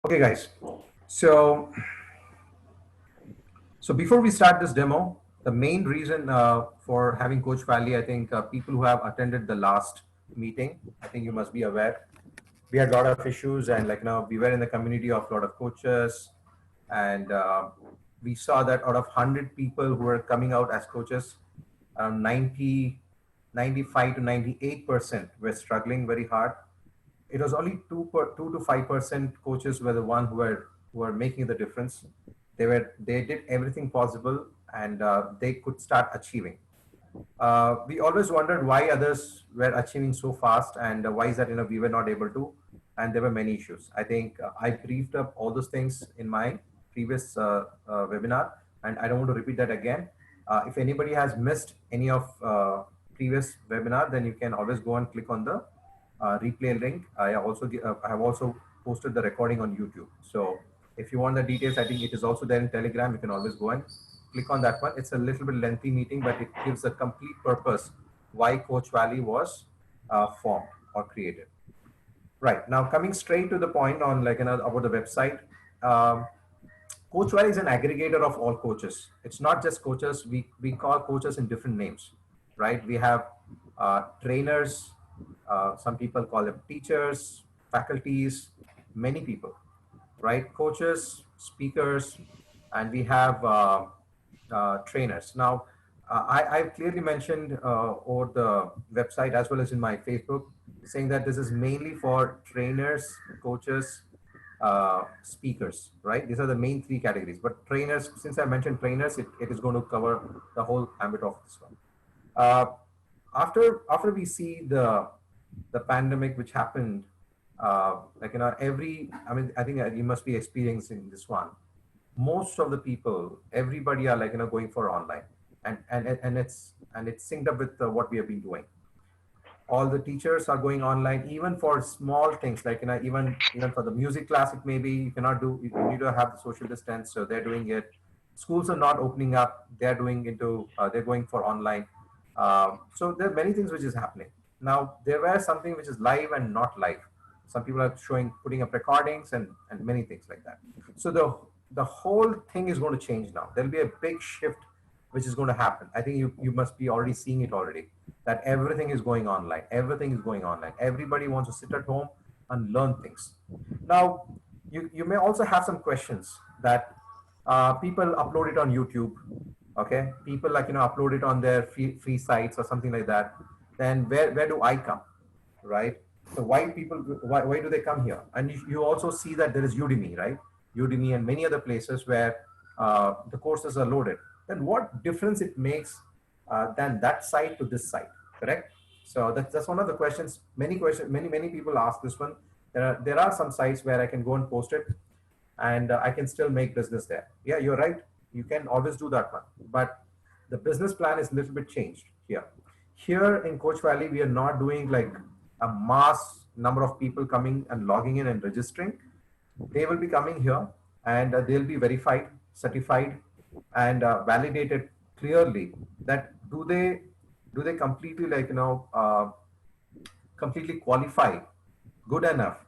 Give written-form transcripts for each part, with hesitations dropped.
Okay, guys. So, so before we start this demo, the main reason for having Coach Valley, I think people who have attended the last meeting, I think you must be aware, we had a lot of issues, and like now we were in the community of a lot of coaches, and we saw that out of 100 people who were coming out as coaches, around 95 to 98% were struggling very hard. It was only 2 to 5% coaches were the one who were making the difference. They did everything possible, and they could start achieving. We always wondered why others were achieving so fast, and why is that we were not able to, and there were many issues. I think I briefed up all those things in my previous webinar, and I don't want to repeat that again. If anybody has missed any of previous webinar, then you can always go and click on the replay link. I have also posted the recording on YouTube. So if you want the details, I think it is also there in Telegram. You can always go and click on that one. It's a little bit lengthy meeting, but it gives a complete purpose why Coach Valley was formed or created. Right now, coming straight to the point on about the website. Coach Valley is an aggregator of all coaches. It's not just coaches. We call coaches in different names, right? We have trainers. Some people call them teachers, faculties, many people, right? Coaches, speakers, and we have trainers. Now, I've clearly mentioned over the website as well as in my Facebook, saying that this is mainly for trainers, coaches, speakers, right? These are the main three categories. But trainers, since I mentioned trainers, it is going to cover the whole ambit of this one. Uh, after we see the pandemic which happened, I think you must be experiencing this one. Most of the people, everybody are going for online, and it's synced up with what we have been doing. All the teachers are going online, even for small things like even for the music class. It maybe you cannot do, you need to have the social distance, so they're doing it. Schools are not opening up, they're going for online. So there are many things which is happening now. There were something which is live and not live. Some people are putting up recordings and many things like that. So the whole thing is going to change now. There'll be a big shift which is going to happen. I think you must be already seeing it already, that everything is going online. Everything is going online. Everybody wants to sit at home and learn things. Now, you may also have some questions that people upload it on YouTube. Okay, people upload it on their free sites or something like that. Then where do I come, right? So why do they come here? And you also see that there is Udemy, right? Udemy and many other places where the courses are loaded. Then what difference it makes than that site to this site, correct? So that's one of the questions. Many people ask this one. There are some sites where I can go and post it, and I can still make business there. Yeah, you're right. You can always do that one, but the business plan is a little bit changed here. Here in Coach Valley, we are not doing like a mass number of people coming and logging in and registering. They will be coming here, and they'll be verified, certified, and validated clearly that do they completely completely qualify good enough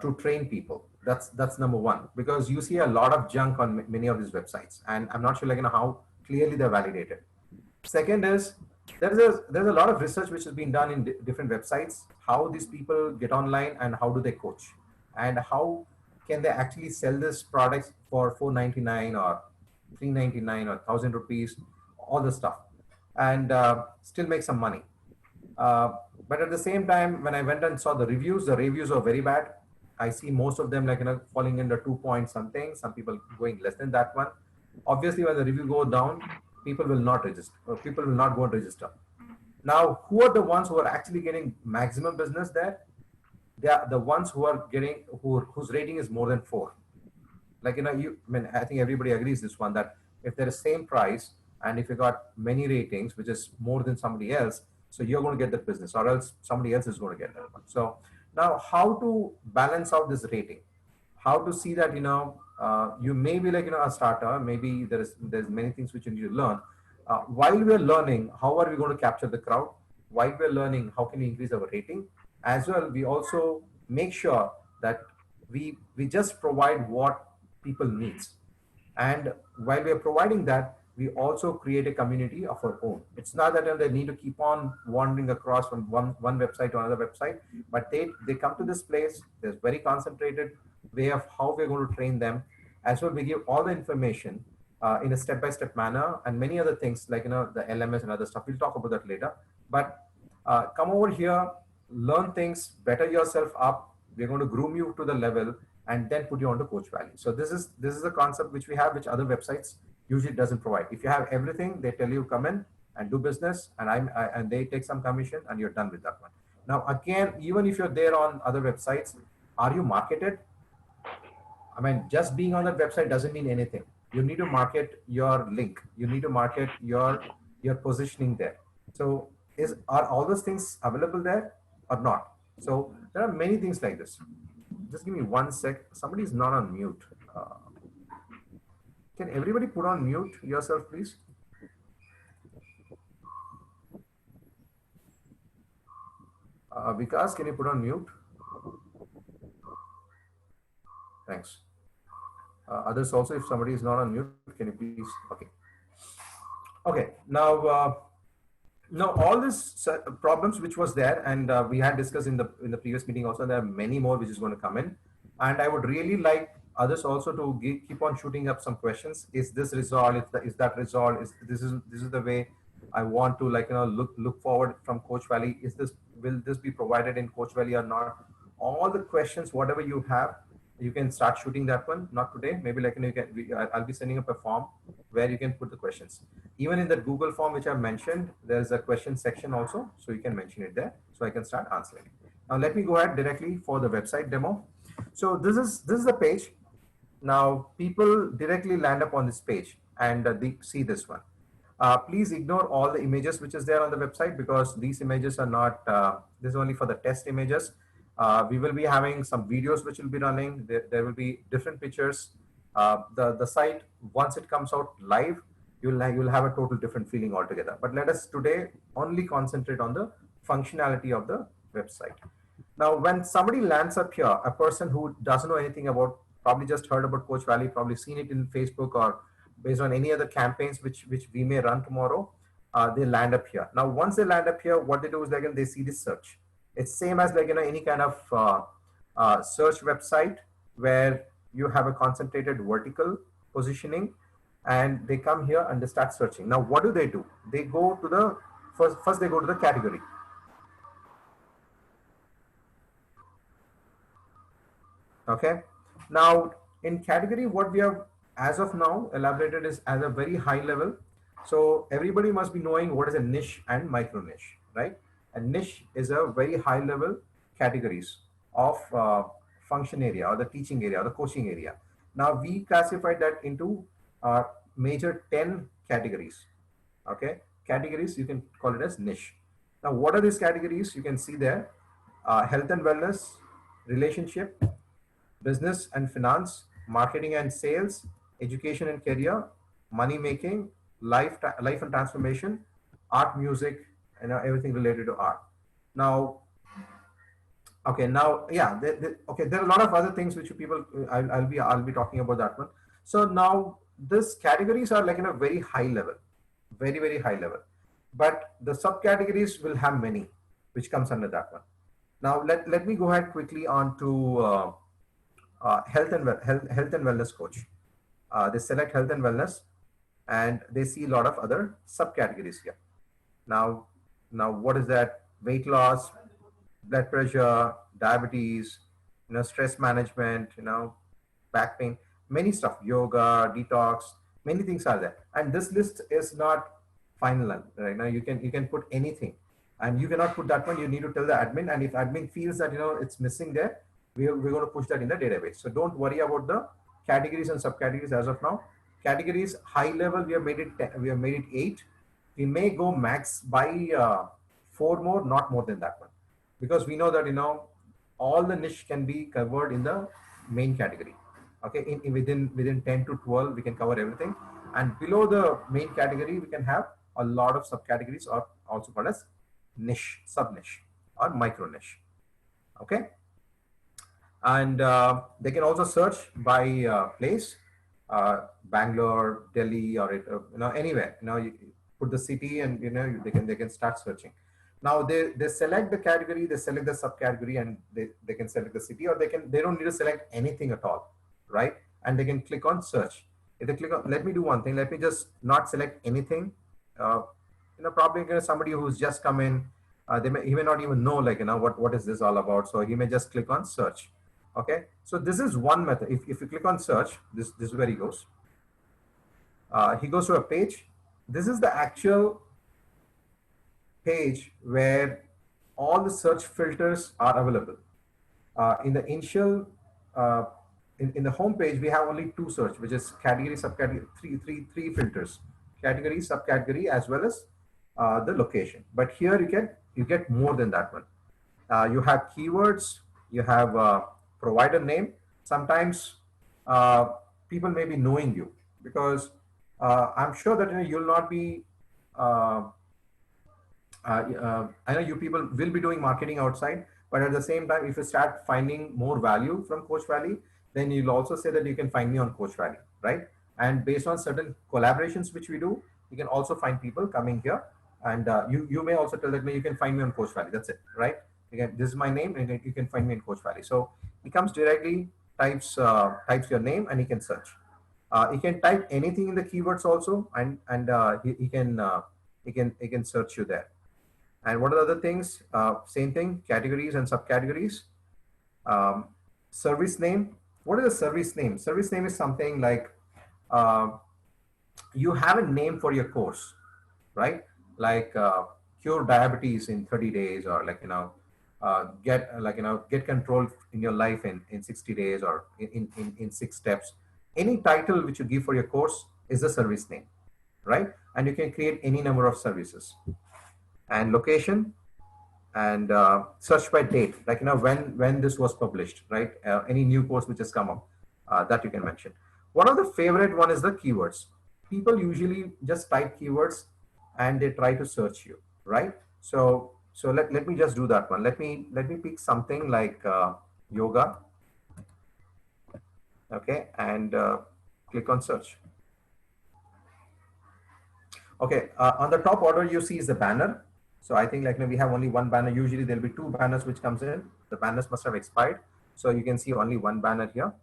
to train people. That's number one, because you see a lot of junk on many of these websites, and I'm not sure how clearly they're validated. Second is there's a lot of research which has been done in different websites, how these people get online and how do they coach, and how can they actually sell this products for 499 or 399 or 1000 rupees, all the stuff, and still make some money. uh, but at the same time, when I went and saw the reviews are very bad. I see most of them falling under 2 point something. Some people going less than that one. Obviously, when the review go down, people will not register. Or people will not go and register. Now, who are the ones who are actually getting maximum business there? They are the ones who are getting whose rating is more than 4. I mean, I think everybody agrees this one, that if there is same price and if you got many ratings which is more than somebody else, so you're going to get that business, or else somebody else is going to get that one. So now, how to balance out this rating, how to see that you may be a starter, maybe there's many things which you need to learn. While we're learning, how are we going to capture the crowd? While we're learning, how can we increase our rating? As well, we also make sure that we just provide what people needs. And while we are providing that, we also create a community of our own. It's not that they need to keep on wandering across from one website to another website, but they come to this place. There's very concentrated way of how we're going to train them. As well, we give all the information in a step-by-step manner, and many other things like the LMS and other stuff. We'll talk about that later. But come over here, learn things, better yourself up. We're going to groom you to the level and then put you onto Coach Valley. So this is a concept which we have, which other websites usually doesn't provide. If you have everything, they tell you come in and do business, and and they take some commission, and you're done with that one. Now again, even if you're there on other websites, are you marketed? I mean, just being on that website doesn't mean anything. You need to market your link. You need to market your positioning there. So are all those things available there or not? So there are many things like this. Just give me 1 sec. Somebody is not on mute. Can everybody put on mute yourself, please? Vikas, can you put on mute? Thanks. Others also, if somebody is not on mute, can you please? Okay. Okay. Now all these problems which was there, and we had discussed in the previous meeting also, there are many more which is going to come in, and I would really like others also to keep on shooting up some questions. Is this resolved? Is that resolved? This is the way I want to look forward from Coach Valley? Will this be provided in Coach Valley or not? All the questions, whatever you have, you can start shooting that one. Not today, maybe I'll be sending up a form where you can put the questions. Even in the Google form which I mentioned, there's a question section also, so you can mention it there, so I can start answering. Now let me go ahead directly for the website demo. So this is the page. Now people directly land up on this page and they see this one. Please ignore all the images which is there on the website, because these images are not, this is only for the test images. We will be having some videos which will be running. There will be different pictures. The site, once it comes out live, you'll have a total different feeling altogether. But let us today only concentrate on the functionality of the website. Now, when somebody lands up here, a person who doesn't know anything about, probably just heard about Coach Valley, probably seen it in Facebook or based on any other campaigns which we may run tomorrow, they land up here. Now, once they land up here, what they do is they see this search. It's same as any kind of search website where you have a concentrated vertical positioning, and they come here and they start searching. Now, what do? They go to the first they go to the category. Okay. Now, in category, what we have as of now elaborated is as a very high level. So everybody must be knowing what is a niche and micro niche, right? A niche is a very high level categories of function area or the teaching area or the coaching area. Now we classified that into major 10 categories. Okay, categories, you can call it as niche. Now what are these categories? You can see there: health and wellness, relationship, business and finance, marketing and sales, education and career, money making, life and transformation, art, music, and everything related to art. Now, okay, now yeah, okay, there are a lot of other things which people I'll be talking about that one. So now these categories are in a very high level, very high level, but the subcategories will have many which comes under that one. Now let me go ahead quickly on to health and wellness coach. They select health and wellness, and they see a lot of other subcategories here. Now what is that? Weight loss, blood pressure, diabetes, stress management, back pain, many stuff, yoga, detox, many things are there. And this list is not final right now. You can put anything, and you cannot put that one. You need to tell the admin, and if admin feels that it's missing there, we're going to push that in the database. So don't worry about the categories and subcategories as of now. Categories high level, we have made it 8. We may go max by 4 more, not more than that one, because we know that all the niche can be covered in the main category. Okay, within 10 to 12 we can cover everything, and below the main category we can have a lot of subcategories, or also called as niche, sub niche, or micro niche. Okay. And they can also search by place, Bangalore, Delhi, or anywhere. You put the city, and they can start searching. Now they select the category, they select the subcategory, and they can select the city, or they don't need to select anything at all, right? And they can click on search. If they click on, let me do one thing. Let me just not select anything. Uh, Probably somebody who's just come in, he may not even know, like, what is this all about. So he may just click on search. Okay, so this is one method. If you click on search, this is where he goes. He goes to a page. This is the actual page where all the search filters are available. In the initial, uh, in the home page, we have only two search, which is category, subcategory, three filters: category, subcategory, as well as the location. But here you get more than that one. You have keywords, you have provider name. Sometimes uh, people may be knowing you, because I'm sure that you'll not be. Uh, I know you people will be doing marketing outside, but at the same time, if you start finding more value from Coach Valley, then you'll also say that you can find me on Coach Valley, right? And based on certain collaborations which we do, you can also find people coming here, and you may also tell that you can find me on Coach Valley. That's it, right? Again, this is my name, and you can find me in Coach Valley. So he comes directly, types your name, and he can search. He can type anything in the keywords also, and he can search you there. And what are the other things? Same thing, categories and subcategories. Um, Service name. What is a service name? Service name is something like, uh, you have a name for your course, right? Like, cure diabetes in 30 days, or like, get control in your life in 60 days, or in 6 steps. Any title which you give for your course is a service name, right? And you can create any number of services. And location, and search by date, like, when this was published, right? Any new course which has come up, that you can mention. One of the favorite one is the keywords. People usually just type keywords, and they try to search you, right? So let me just do that one. Let me pick something like yoga. Okay, and click on search. Okay, on the top order you see is the banner. So I think, like, we have only one banner. Usually there'll be two banners which comes in. The banners must have expired. So you can see only one banner here.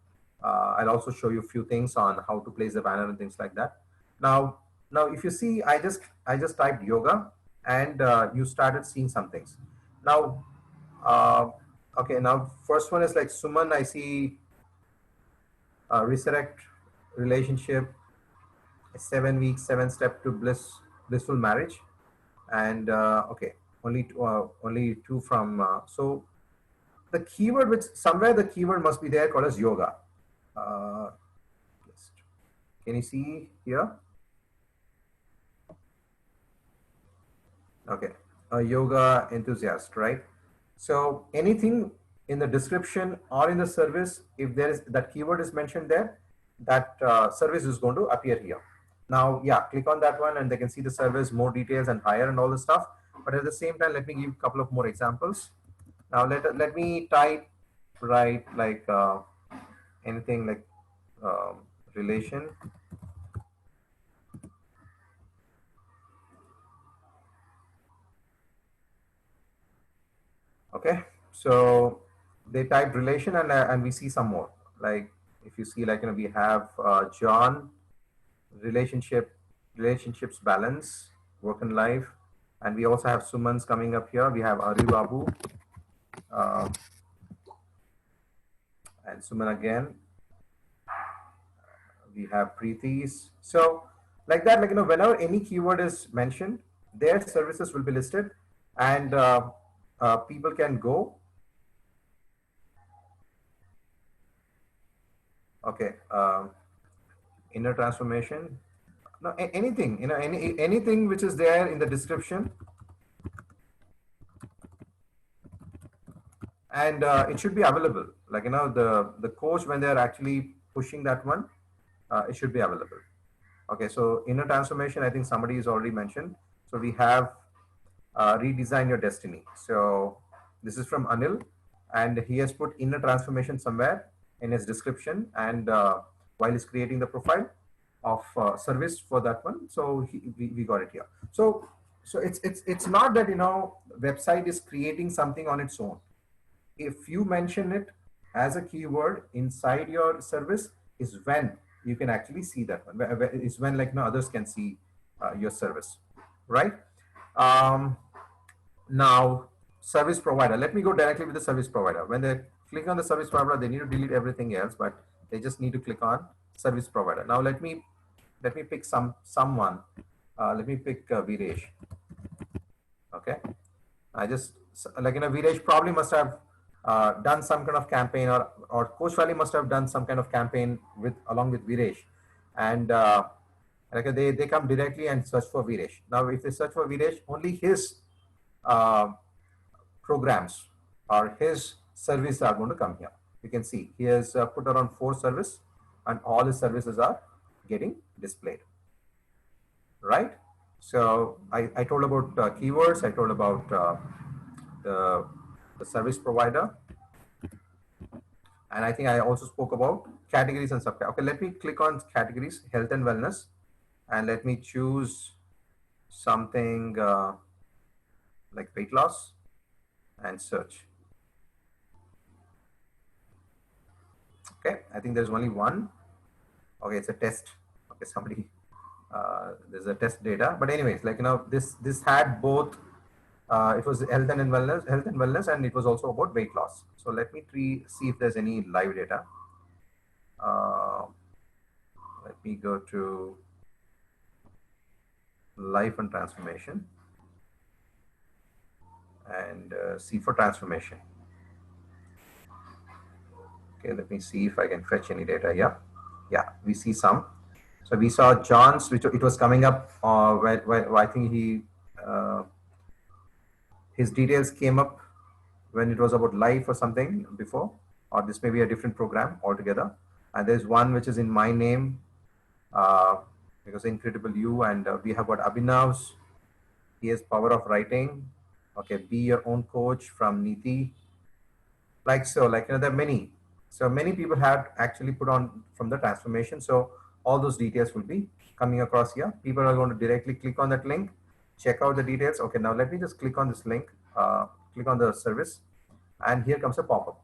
I'll also show you a few things on how to place the banner and things like that. Now, if you see, I just typed yoga, and you started seeing some things. Now, uh, okay, now first one is like Suman. I see resurrect relationship, 7 weeks, 7 step to blissful marriage. And okay, only two from so the keyword, which somewhere the keyword must be there, called as yoga. uh, can you see here? Okay, a yoga enthusiast, right? So anything in the description or in the service, if there is that keyword is mentioned there, that service is going to appear here. Now, yeah, click on that one, and they can see the service, more details, and higher, and all the stuff. But at the same time, let me give a couple of more examples. Now, let me type, right, like, anything like, um, relation. Okay, so they typed relation, and we see some more. Like, if you see, like, we have John, relationship, relationships balance, work and life, and we also have Suman's coming up here. We have Ari Babu, uh, and Suman again. We have Preeti's. So like that, like, whenever any keyword is mentioned, their services will be listed, and people can go. Okay, inner transformation. No, anything, anything which is there in the description, and it should be available. Like, the coach, when they are actually pushing that one, it should be available. Okay, so inner transformation, I think somebody has already mentioned. So we have redesign your destiny. So this is from Anil. and he has put inner transformation somewhere in his description, and while he's creating the profile of service for that one, so we got it here. So it's not that website is creating something on its own. If you mention it as a keyword inside your service, is when you can actually see that one. Is when, like, others can see your service, right? um, Now, service provider, let me go directly with the service provider. When they click on the service provider, they need to delete everything else, but they just need to click on service provider. Now let me pick someone. Let me pick Viresh. Okay, I just, like, Viresh probably must have done some kind of campaign, or Coach Valley must have done some kind of campaign with along with Viresh, and like they come directly and search for Viresh. Now, if they search for Viresh, only his uh, programs or his services are going to come here. You can see he has put around 4 services, and all his services are getting displayed, right? So I told about keywords. I told about the, the service provider. And I think I also spoke about categories and subcategories. Okay, let me click on categories, health and wellness, and let me choose something like weight loss and search. Okay, I think there's only one. Okay, it's a test. Okay, somebody, there's a test data. But anyways, like, this had both. It was health and wellness, and it was also about weight loss. So let me see if there's any live data. Uh, Let me go to life and transformation and see for transformation. Okay, let me see if I can fetch any data. Yeah, we see some. So we saw John's, which it was coming up where I think his details came up when it was about life or something before, or this may be a different program altogether. And there's one which is in my name, because Incredible You, and we have got Abhinav's. He has Power of Writing. Okay, Be Your Own Coach from Niti. Like so, like, there are many. So many people have actually put on from the transformation. So all those details will be coming across here. People are going to directly click on that link, check out the details. Okay, now let me just click on this link, click on the service, and here comes a pop-up.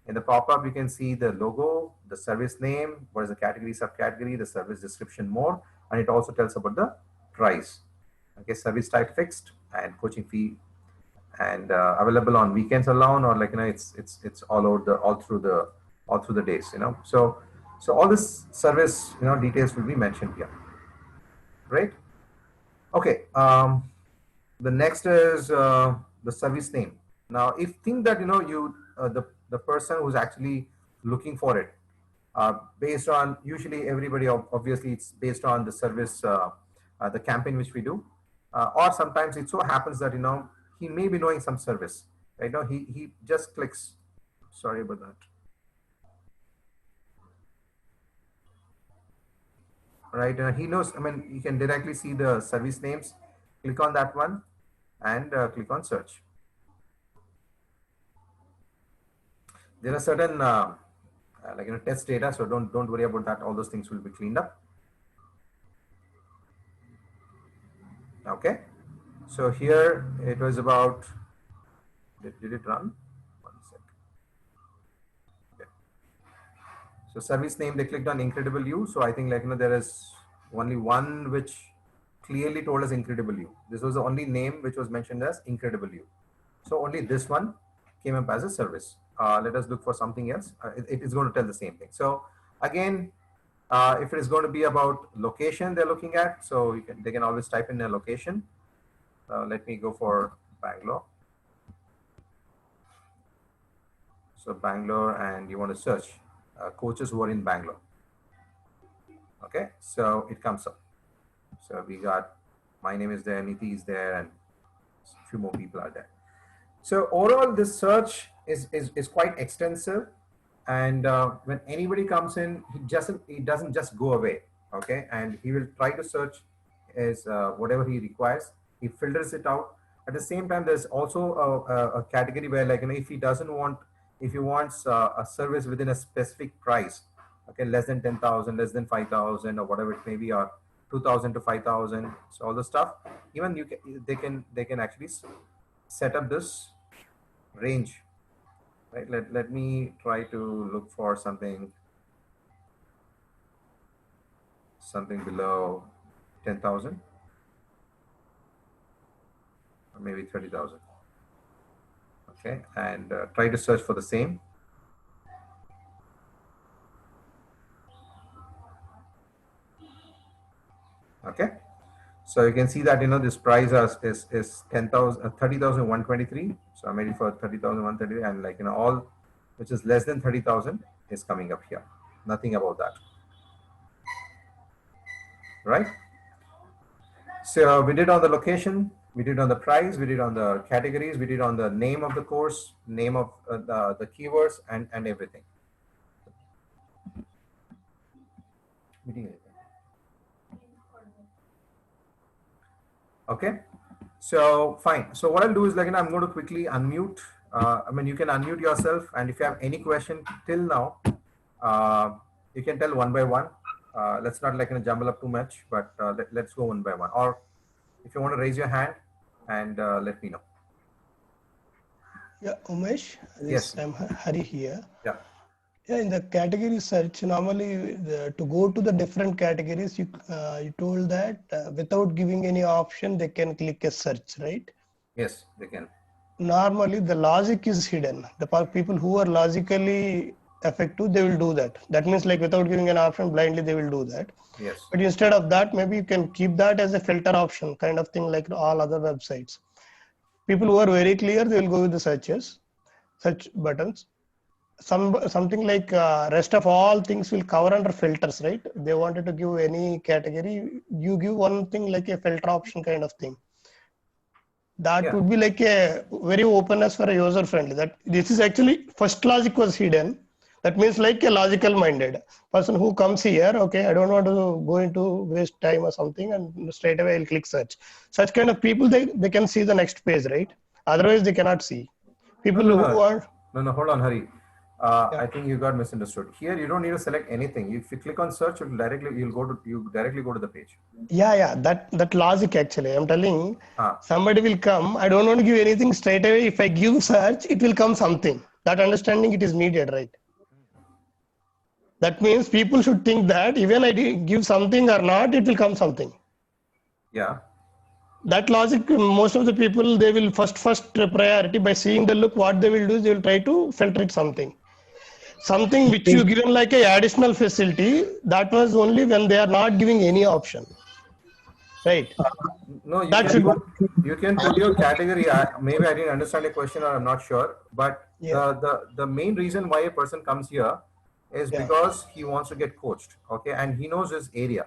In the pop-up, you can see the logo, the service name, what is the category, subcategory, the service description, more, and it also tells about the price. Okay, service type fixed, and coaching fee, and available on weekends alone, or, like, it's all through the days. So all this service details will be mentioned here. Right? Okay. The next is the service name. Now, if think that you the person who's actually looking for it, based on, usually everybody, obviously it's based on the service, the campaign which we do, or sometimes it so happens that he may be knowing some service, right? Now he just clicks. Sorry about that. Right, he knows. I mean, you can directly see the service names. Click on that one and click on search. There are certain like test data, so don't worry about that. All those things will be cleaned up. Okay, so here it was about, did it run? One sec. Okay. So service name, they clicked on Incredible You. So I think, like, there is only one which clearly told us Incredible You. This was the only name which was mentioned as Incredible You. So only this one came up as a service. Let us look for something else. It is going to tell the same thing. So again, if it is going to be about location they're looking at, so they can always type in a location. Let me go for Bangalore. So Bangalore, and you want to search coaches who are in Bangalore. Okay, so it comes up. So we got, my name is there, Niti is there, and a few more people are there. So overall, this search is quite extensive, and when anybody comes in, he doesn't just go away. Okay, and he will try to search as whatever he requires. He filters it out. At the same time, there's also a category where, like, if he doesn't want if you want a service within a specific price, okay, less than 10,000, less than 5,000, or whatever it may be, or 2,000 to 5,000, so all the stuff, even they can actually set up this range, right? Let me try to look for something below 10,000, or maybe 30,000. Okay, and try to search for the same. Okay, so you can see that this price is 10,000 30,123. So I'm ready for 30,133, and all which is less than 30,000 is coming up here. Nothing about that, right? So we did on the location, we did on the price, we did on the categories, we did on the name of the course, name of the keywords, and everything. Okay, so fine. So what I'll do is I'm going to quickly unmute. You can unmute yourself, and if you have any question till now, you can tell one by one. Let's not jumble up too much, but let's go one by one. Or if you want to raise your hand and let me know. Yeah, Umesh, Yes. I'm Hari here. Yeah. Yeah, in the category search, normally to go to the different categories, you told that without giving any option, they can click a search, right? Yes, they can. Normally, the logic is hidden. The people who are logically effective, they will do that. That means without giving an option, blindly they will do that. Yes. But instead of that, maybe you can keep that as a filter option, kind of thing like all other websites. People who are very clear, they will go with the search buttons. Something like rest of all things will cover under filters, right? They wanted to give any category, you give one thing like a filter option kind of thing. That would be like a very openness for a user friendly. That this is actually first logic was hidden. That means like a logical minded person who comes here, okay, I don't want to go into waste time or something, and straight away I'll click search. Such kind of people, they can see the next page, right? Otherwise they cannot see. People who are no, hold on, Hari. I think you got misunderstood. Here, you don't need to select anything. If you click on search, you directly go to the page. Yeah. That logic actually. I'm telling somebody will come. I don't want to give anything straight away. If I give search, it will come something. That understanding it is needed, right? That means people should think that even I give something or not, it will come something. Yeah. That logic, most of the people, they will first priority by seeing the look. What they will do is they will try to filter it something which you given like a additional facility. That was only when they are not giving any option, right? No, you can put your category. Maybe I didn't understand the question, or I'm not sure. But the main reason why a person comes here is because he wants to get coached, okay, and he knows his area,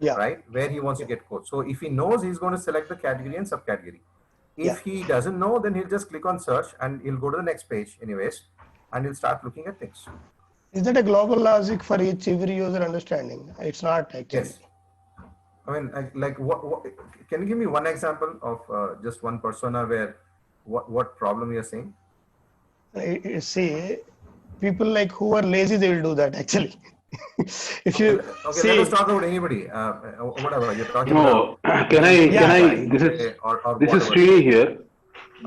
right, where he wants to get coached. So if he knows, he's going to select the category and subcategory. If he doesn't know, then he'll just click on search and he'll go to the next page anyways, and he'll start looking at things. Is that a global logic for every user understanding? It's not actually. Yes. I mean, what can you give me one example of just one persona where what problem you're saying? See, people like who are lazy, they will do that actually. If you okay, let us talk about anybody. Whatever you're talking about. Can I? This is Srini here.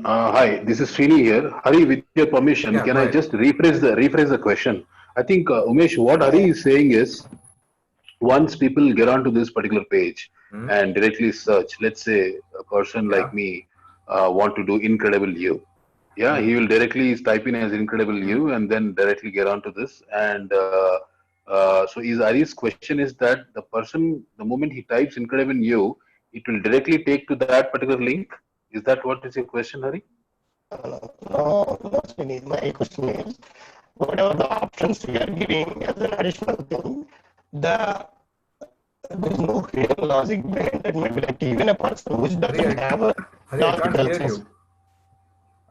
Hi, this is Srini here. Hari, with your permission, can I just rephrase the question? I think Umesh, what Hari is saying is, once people get onto this particular page and directly search, let's say a person like me want to do Incredible You. Yeah, he will directly type in as Incredible You and then directly get onto this. And so Ari's question is that the person, the moment he types Incredible You, it will directly take to that particular link. Is that what is your question, Hari? No, Srini. My question is, whatever the options we are giving as an additional thing, there is no hidden logic behind that. Maybe like even a person which doesn't have a Hari, I can't hear you.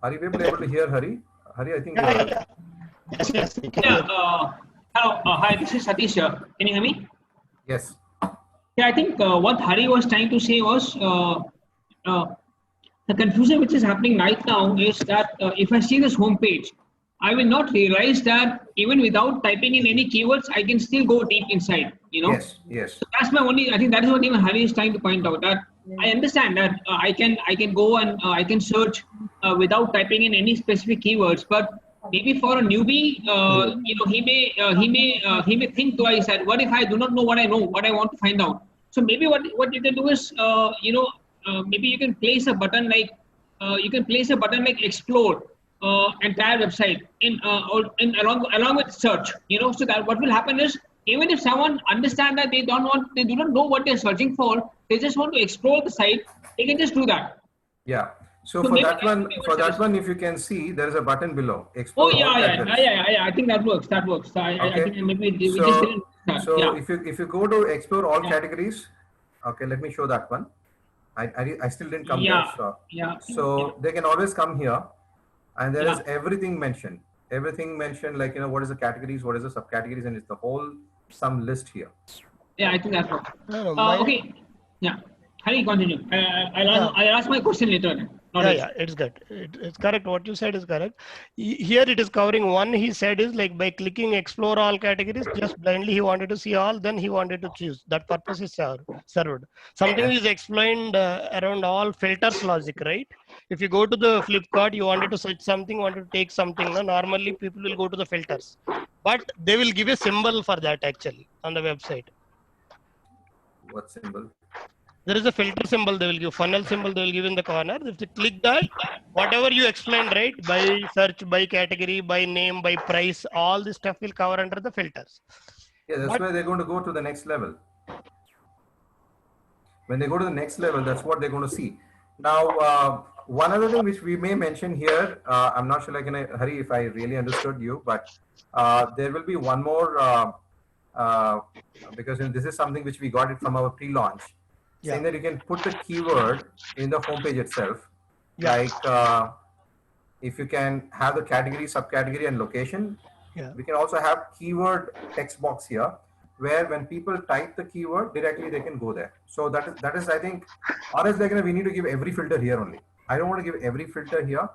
Are you able to hear Hari? Hari, I think. Yes. Hello. Hi, this is Satish. Can you hear me? Yes. Yeah, I think what Hari was trying to say was the confusion which is happening right now is that if I see this home page, I will not realize that even without typing in any keywords, I can still go deep inside, you know. Yes, yes. So that's my only, I think that is what even Hari is trying to point out, that I understand that I can go and I can search without typing in any specific keywords, but maybe for a newbie, you know, he may think twice that what if I do not know, what I want to find out. So maybe what you can do is, you know, maybe you can place a button like, explore entire website in along with search, you know, so that what will happen is, even if someone understand that they do not know what they're searching for, they just want to explore the site, they can just do that. Yeah. So So for maybe that that one, would be for that suggestion. one, if you can see, there is a button below. Oh Explore all yeah, categories. I think that works. That works. I Okay. think maybe we So, just didn't. so Yeah. if you go to explore all Yeah. categories, okay, let me show that one. I still didn't come there. Yeah. So, Yeah. so they can always come here, and there is Yeah. everything mentioned. Everything mentioned, like, you know, what is the categories, what is the subcategories, and it's the whole some list here. Yeah, I think that works. No, no, Okay. Yeah. Hari, continue. Yeah. I'll ask my question later. Not Yeah, yet. yeah, it's good. It's correct. What you said is correct. Here it is covering one. He said is like by clicking explore all categories, just blindly he wanted to see all, then he wanted to choose. That purpose is served. Something is explained around all filters logic, right? If you go to the Flipkart, you wanted to search something, wanted to take something. No, normally people will go to the filters, but they will give a symbol for that actually on the website. What symbol? There is a filter symbol they will give, funnel symbol they will give in the corner. If you click that, whatever you explained, right, by search, by category, by name, by price, all this stuff will cover under the filters. Yeah, that's But, why they're going to go to the next level. When they go to the next level, that's what they're going to see. Now, one other thing which we may mention here, I'm not sure, like, Hari, if I really understood you, but there will be one more, because this is something which we got it from our pre-launch, saying that you can put the keyword in the homepage itself. Like, if you can have the category, subcategory, and location, we can also have keyword text box here, where when people type the keyword directly, they can go there. So that is I think, honestly, like, we need to give every filter here only. I don't want to give every filter here.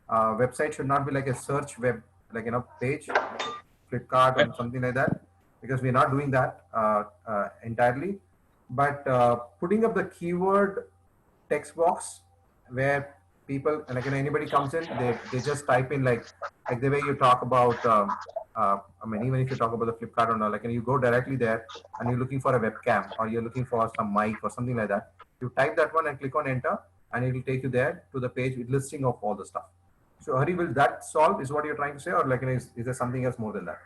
Website should not be like a search web, like, you know, page, Flipkart or something like that, because we're not doing that entirely. But putting up the keyword text box where people, like, you know, anybody comes in, they just type in like the way you talk about, I mean, even if you talk about the Flipkart or not, like, and you go directly there and you're looking for a webcam or you're looking for some mic or something like that, you type that one and click on enter, and it will take you there to the page with listing of all the stuff. So Hari, will that solve is what you're trying to say, or like, you know, is there something else more than that?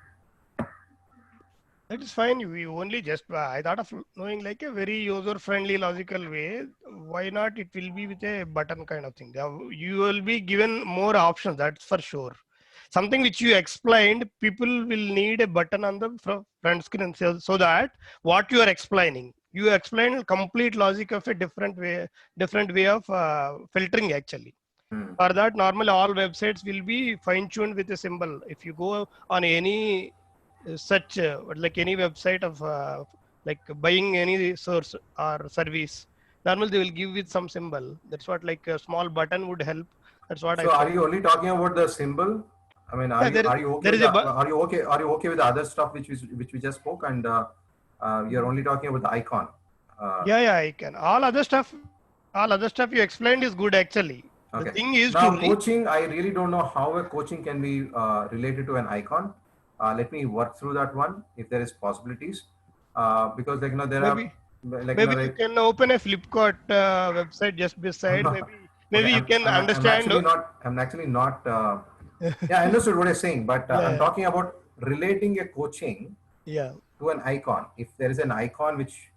that is fine. We only just, I thought of knowing like a very user-friendly, logical way. Why not? It will be with a button kind of thing. You will be given more options, that's for sure. Something which you explained, people will need a button on the front screen so that what you are explaining, you explain complete logic of a different way of filtering actually. For that, normally all websites will be fine-tuned with a symbol. If you go on any such like any website of like buying any source or service, normally they will give with some symbol. That's what, like a small button would help. That's what I So felt. are you only talking about the symbol? I mean, are you okay? Are you okay with the other stuff which we just spoke, and you're only talking about the icon? Yeah, I can. All other stuff you explained is good actually. Okay. The thing is now coaching. I really don't know how a coaching can be related to an icon. Let me work through that one if there is possibilities, because, like, you know, there maybe, are like, maybe you know, you can open a Flipkart website just beside. Maybe okay, you can understand. I'm actually not. Yeah, I understood what you're saying, but I'm talking about relating a coaching to an icon. If there is an icon which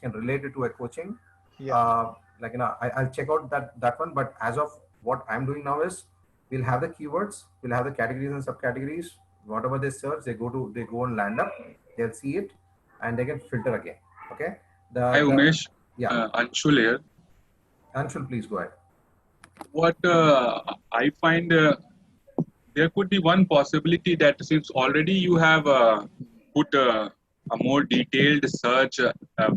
can relate it to a coaching, like, you know, I'll check out that one. But as of what I'm doing now is, we'll have the keywords, we'll have the categories and subcategories. Whatever they search, they go and land up. They'll see it, and they can filter again. Okay. Hi, Umesh. Yeah. Anshul here. Anshul, please go ahead. What I find there could be one possibility that since already you have put a more detailed search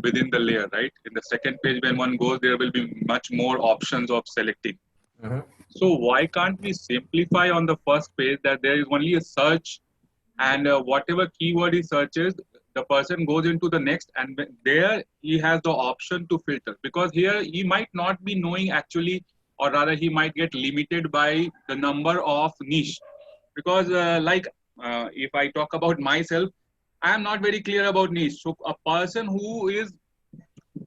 within the layer, right? In the second page, when one goes, there will be much more options of selecting. So why can't we simplify on the first page that there is only a search, and whatever keyword he searches, the person goes into the next, and there he has the option to filter, because here he might not be knowing actually, or rather he might get limited by the number of niche, because if I talk about myself, I am not very clear about niche. So a person who is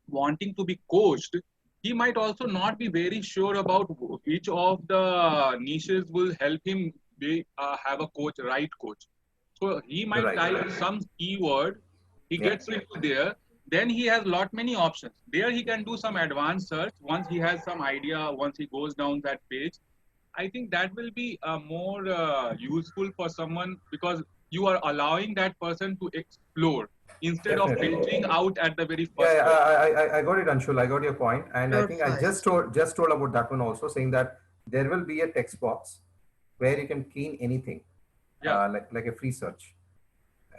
wanting to be coached, he might also not be very sure about which of the niches will help him have a coach, right coach. So he might Right. type some keyword, he gets into there, then he has lot many options. There he can do some advanced search once he has some idea, once he goes down that page. I think that will be more useful for someone, because you are allowing that person to explore instead of Definitely. filtering out at the very Yeah, first yeah, level. I got it, Anshul. I got your point, and I think I just told about that one also, saying that there will be a text box where you can key in anything, Yeah. like a free search.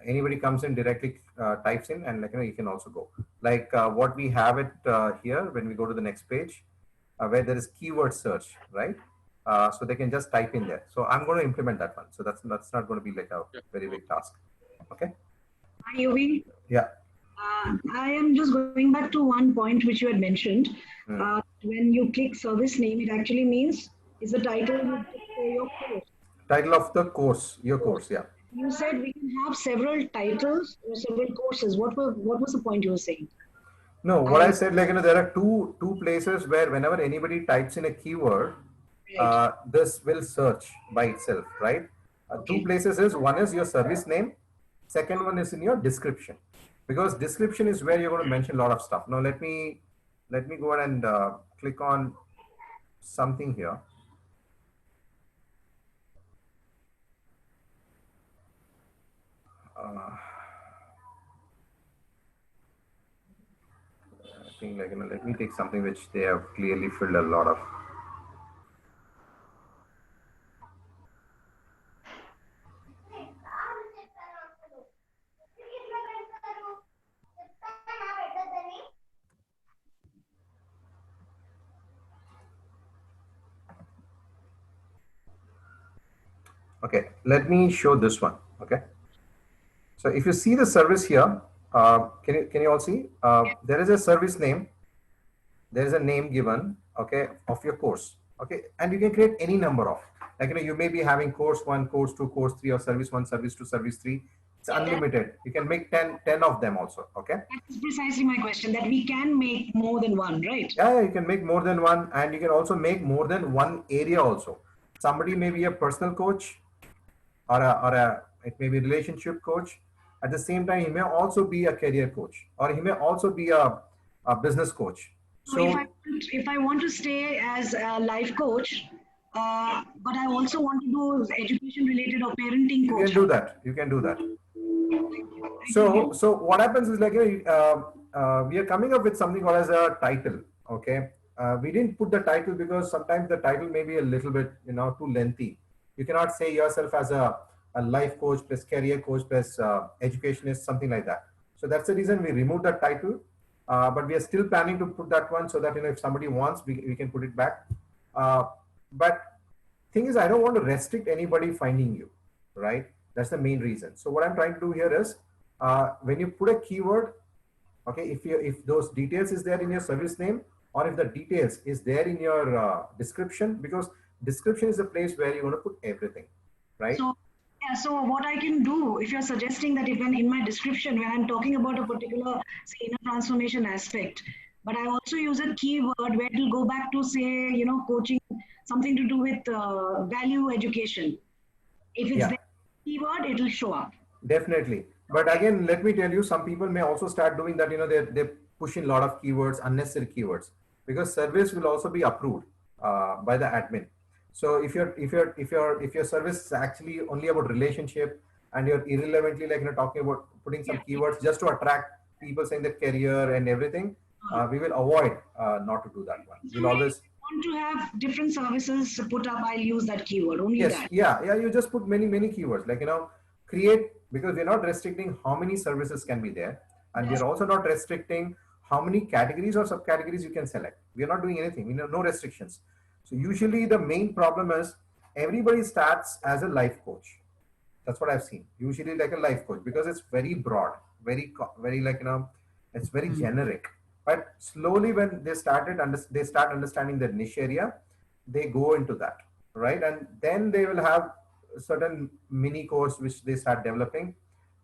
Anybody comes in directly types in, and you can also go like what we have it here when we go to the next page, where there is keyword search, right? So they can just type in there. So I'm going to implement that one. So that's not going to be like a very big task. Okay. Hi, Yogi. Yeah. I am just going back to one point which you had mentioned. Hmm. When you click service name, it actually means is the title for your course. Title of the course, your course. Yeah. You said we can have several titles or several courses. What was the point you were saying? No, what I said, there are two places where whenever anybody types in a keyword, Right. this will search by itself, right? Two Okay. places is, one is your service name, second one is in your description, because description is where you're going to mention a lot of stuff. Now let me go ahead and click on something here. I think let me take something which they have clearly filled a lot of. Okay, let me show this one. Okay, so if you see the service here, can you all see? There is a service name. There is a name given, okay, of your course. Okay, and you can create any number of, you may be having course 1, course 2, course 3, or service 1, service 2, service 3. It's unlimited. You can make 10 of them also. Okay. That's precisely my question. That we can make more than one, right? Yeah, you can make more than one, and you can also make more than one area also. Somebody may be a personal coach, or it may be a relationship coach. At the same time, he may also be a career coach, or he may also be a business coach. So if I want to stay as a life coach, but I also want to do education related or parenting coach. You can do that. You can do that. So what happens is we are coming up with something called as a title. Okay. We didn't put the title because sometimes the title may be a little bit, too lengthy. You cannot say yourself as a life coach plus career coach plus educationist, something like that. So that's the reason we removed that title. But we are still planning to put that one so that, if somebody wants, we can put it back. But thing is, I don't want to restrict anybody finding you, right? That's the main reason. So what I'm trying to do here is, when you put a keyword, okay, if those details is there in your service name, or if the details is there in your description, because description is the place where you want to put everything, right? So, yeah, so what I can do, if you're suggesting that even in my description, when I'm talking about a particular, say, inner transformation aspect, but I also use a keyword where it will go back to, say, coaching, something to do with value education. If it's the keyword, it will show up. Definitely. But again, let me tell you, some people may also start doing that. They push in a lot of keywords, unnecessary keywords, because service will also be approved by the admin. So if your service is actually only about relationship, and you're irrelevantly talking about putting some keywords just to attract people, saying that career and everything, we will avoid not to do that one. We'll always want to have different services put up. I'll use that keyword only. Yes, that. yeah. You just put many keywords, create, because we're not restricting how many services can be there, and we're also not restricting how many categories or subcategories you can select. We're not doing anything. No restrictions. So usually the main problem is everybody starts as a life coach. That's what I've seen. Usually like a life coach, because it's very broad, very like, it's very generic. But slowly when they start understanding the niche area, they go into that, right? And then they will have a certain mini course which they start developing,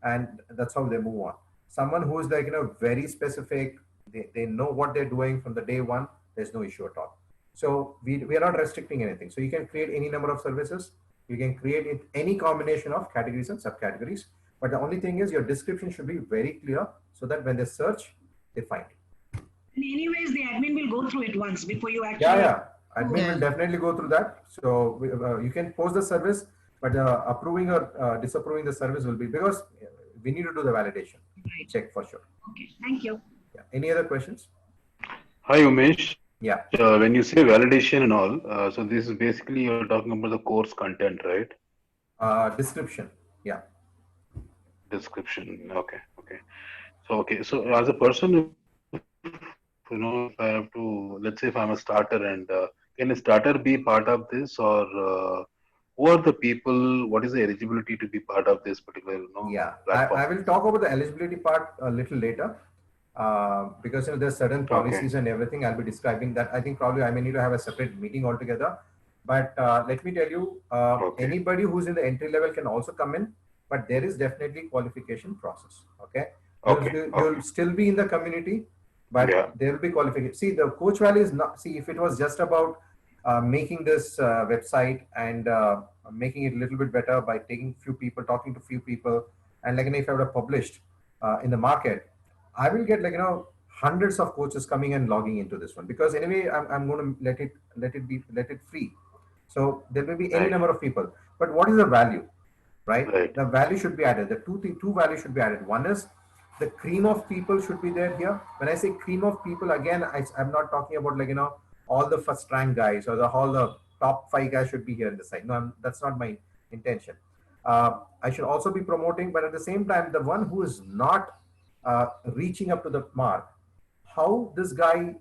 and that's how they move on. Someone who is like, very specific, they know what they're doing from the day one, there's no issue at all. So we are not restricting anything. So you can create any number of services. You can create it any combination of categories and subcategories. But the only thing is your description should be very clear so that when they search, they find it. Anyways, the admin will go through it once before you actually. Yeah. Admin will definitely go through that. So you can post the service, but approving or disapproving the service will be, because we need to do the validation check for sure. Okay, thank you. Yeah. Any other questions? Hi, Umesh. Yeah. When you say validation and all, so this is basically you're talking about the course content, right? Description. Yeah. Description. Okay. So as a person, if I have to, let's say if I'm a starter, and can a starter be part of this, or who are the people? What is the eligibility to be part of this particular? Yeah, platform? I will talk about the eligibility part a little later. Because there's certain policies and everything. I'll be describing that. I think probably I may need to have a separate meeting altogether. But let me tell you, anybody who's in the entry level can also come in, but there is definitely qualification process. Okay. You'll still be in the community, but there will be qualification. See, the Coach Valley is not. See, if it was just about making this website and making it a little bit better by taking few people, talking to few people, and like if I would have published in the market, I will get hundreds of coaches coming and logging into this one, because anyway I'm going to let it free. So there may be any number of people, but what is the value, right? The value should be added. The two values should be added. One is the cream of people should be there here. When I say cream of people, again, I'm not talking about all the first rank guys or all the top 5 guys should be here in the site. No, that's not my intention. I should also be promoting, but at the same time, the one who is not reaching up to the mark, how this guy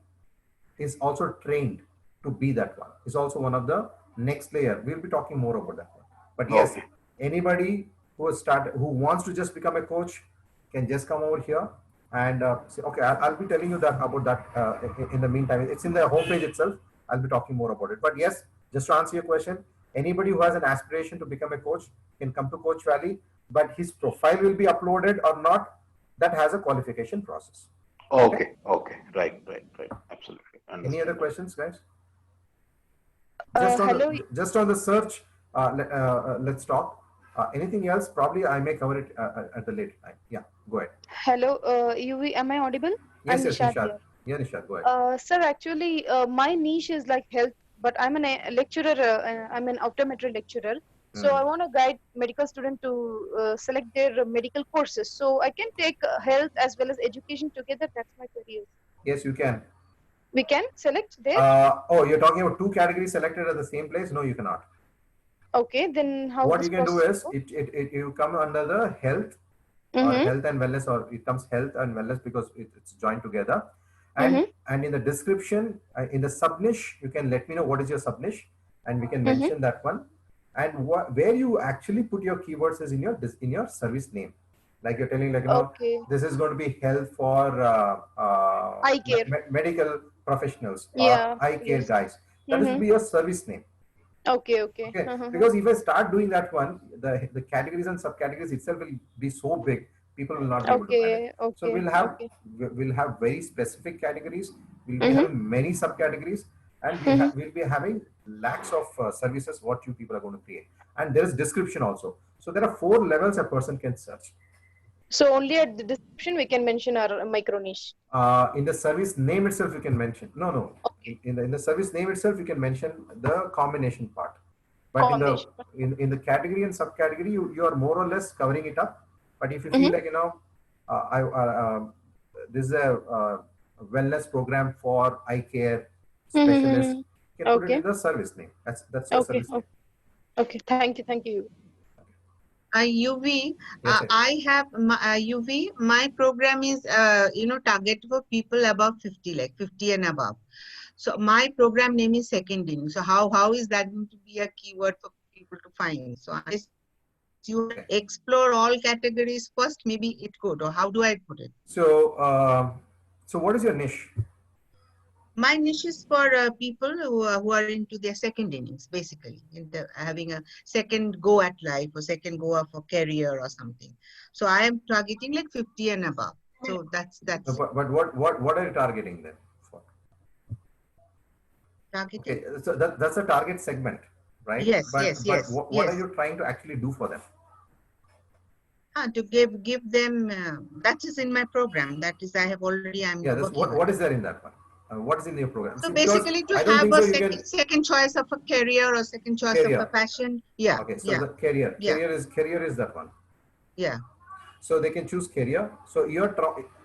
is also trained to be that one is also one of the next layer. We'll be talking more about that one. But yes, anybody who wants to just become a coach can just come over here and say, okay, I'll be telling you about that in the meantime. It's in the homepage itself. I'll be talking more about it. But yes, just to answer your question, anybody who has an aspiration to become a coach can come to Coach Valley, but his profile will be uploaded or not. That has a qualification process. Okay. Right. Absolutely. Understood. Any other questions, guys? Hello. Just on the search, let's talk. Anything else? Probably I may cover it at the later time. Yeah, go ahead. Hello, UV, am I audible? Yes, I'm Nishad. here. Yeah, Nishad, go ahead. Sir, actually, my niche is like health, but I'm a lecturer. I'm an optometry lecturer. So I want to guide medical students to select their medical courses. So I can take health as well as education together. That's my career. Yes, you can. We can select there? Oh, you're talking about 2 categories selected at the same place? No, you cannot. Okay, then how? What you can do is you come under the health or health and wellness, or it comes health and wellness because it's joined together. And in the description, in the sub niche, you can let me know what is your sub niche, and we can mention that one. And where you actually put your keywords is in your service name. Like you're telling, this is going to be health for eye care, medical professionals, or eye care guys. That will be your service name. Okay. Because if I start doing that one, the categories and subcategories itself will be so big, people will not be able to manage. So we'll have very specific categories. We'll be having many subcategories, and we'll be having lakhs of services what you people are going to create. And there is description also. So there are 4 levels a person can search. So only at the description we can mention our micro niche. In the service name itself, you can mention. No. Okay. In the service name itself, you can mention the combination part. But in the category and subcategory, you are more or less covering it up. But if you feel like this is a wellness program for eye care specialists, you can put it in the service name. That's your service name. Okay. Thank you. UV, Yes, I have UV. My program is target for people above 50, like 50 and above. So my program name is second inning. So how is that going to be a keyword for people to find? So unless you explore all categories first, maybe it could. Or how do I put it? So what is your niche? My niche is for people who are into their second innings, basically, having a second go at life or second go of a career or something. So I am targeting like 50 and above. So that's No, but what are you targeting then? For? Targeting. Okay, so that's a target segment, right? Yes, but, yes, but yes. what yes. are you trying to actually do for them? To give them that is in my program. That is I'm Yeah, working on. what is there in that one? What is in your program? So See, basically, to I don't have think a so second choice of a career or second choice of a passion. Yeah. Okay, so yeah. the career Yeah. career is that one. Yeah. So they can choose career. So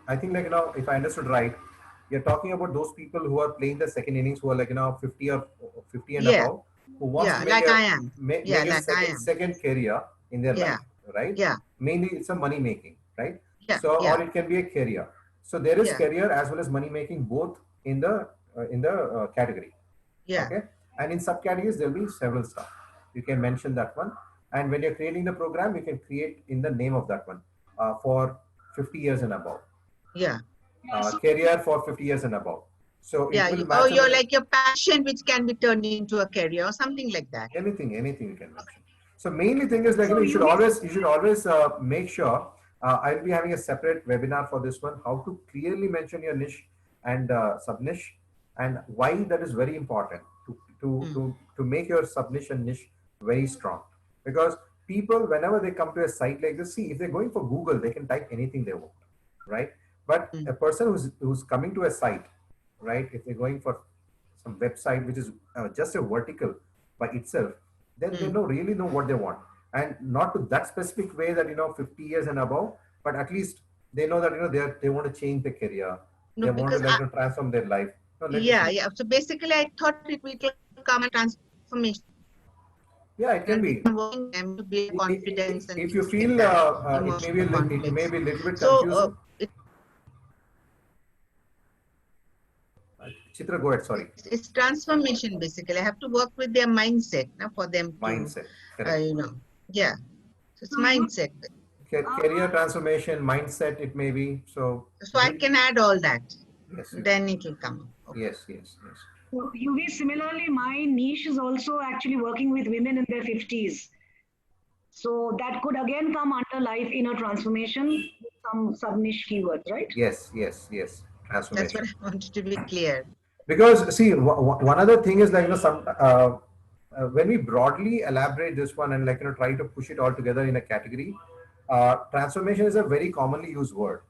I think like if I understood right, you're talking about those people who are playing the second innings who are like 50 or 50 and Yeah. above, who wants to make like a, I am. make Yeah, a like I am. second career in their Yeah. life, right? Yeah. Mainly it's a money making, right? Yeah. So yeah. or it can be a career. So there is Yeah. career as well as money making both in the category. Yeah. Okay. And in subcategories there'll be several stuff. You can mention that one. And when you're creating the program, you can create in the name of that one for 50 years and above. Yeah. Career for 50 years and above. So yeah. it will match. You're like your passion, which can be turned into a career or something like that. Anything you can mention. So mainly thing is like you should always make sure. I'll be having a separate webinar for this one. How to clearly mention your niche and sub niche, and why that is very important to make your sub niche and niche very strong. Because people, whenever they come to a site like this, see if they're going for Google, they can type anything they want, right? But a person who's coming to a site, right? If they're going for some website which is just a vertical by itself, then they really know what they want, and not to that specific way that 50 years and above, but at least they know that they want to change their career, they want to transform their life. Yeah. So basically, I thought it will come a transformation. Yeah, it can be. To build confidence. If you feel it may be a little bit confusing. Chitra, go ahead. Sorry. It's transformation basically. I have to work with their mindset for them. Mindset. Yeah. So it's mindset. Career transformation, mindset. It may be so. So I can add all that. Yes. Then it will come. Okay. Yes. So UV, similarly, my niche is also actually working with women in their 50s. So that could again come under life inner transformation, some sub-niche keywords, right? Yes. Transformation. That's what I wanted to be clear. Because see, one other thing is like when we broadly elaborate this one and try to push it all together in a category, transformation is a very commonly used word,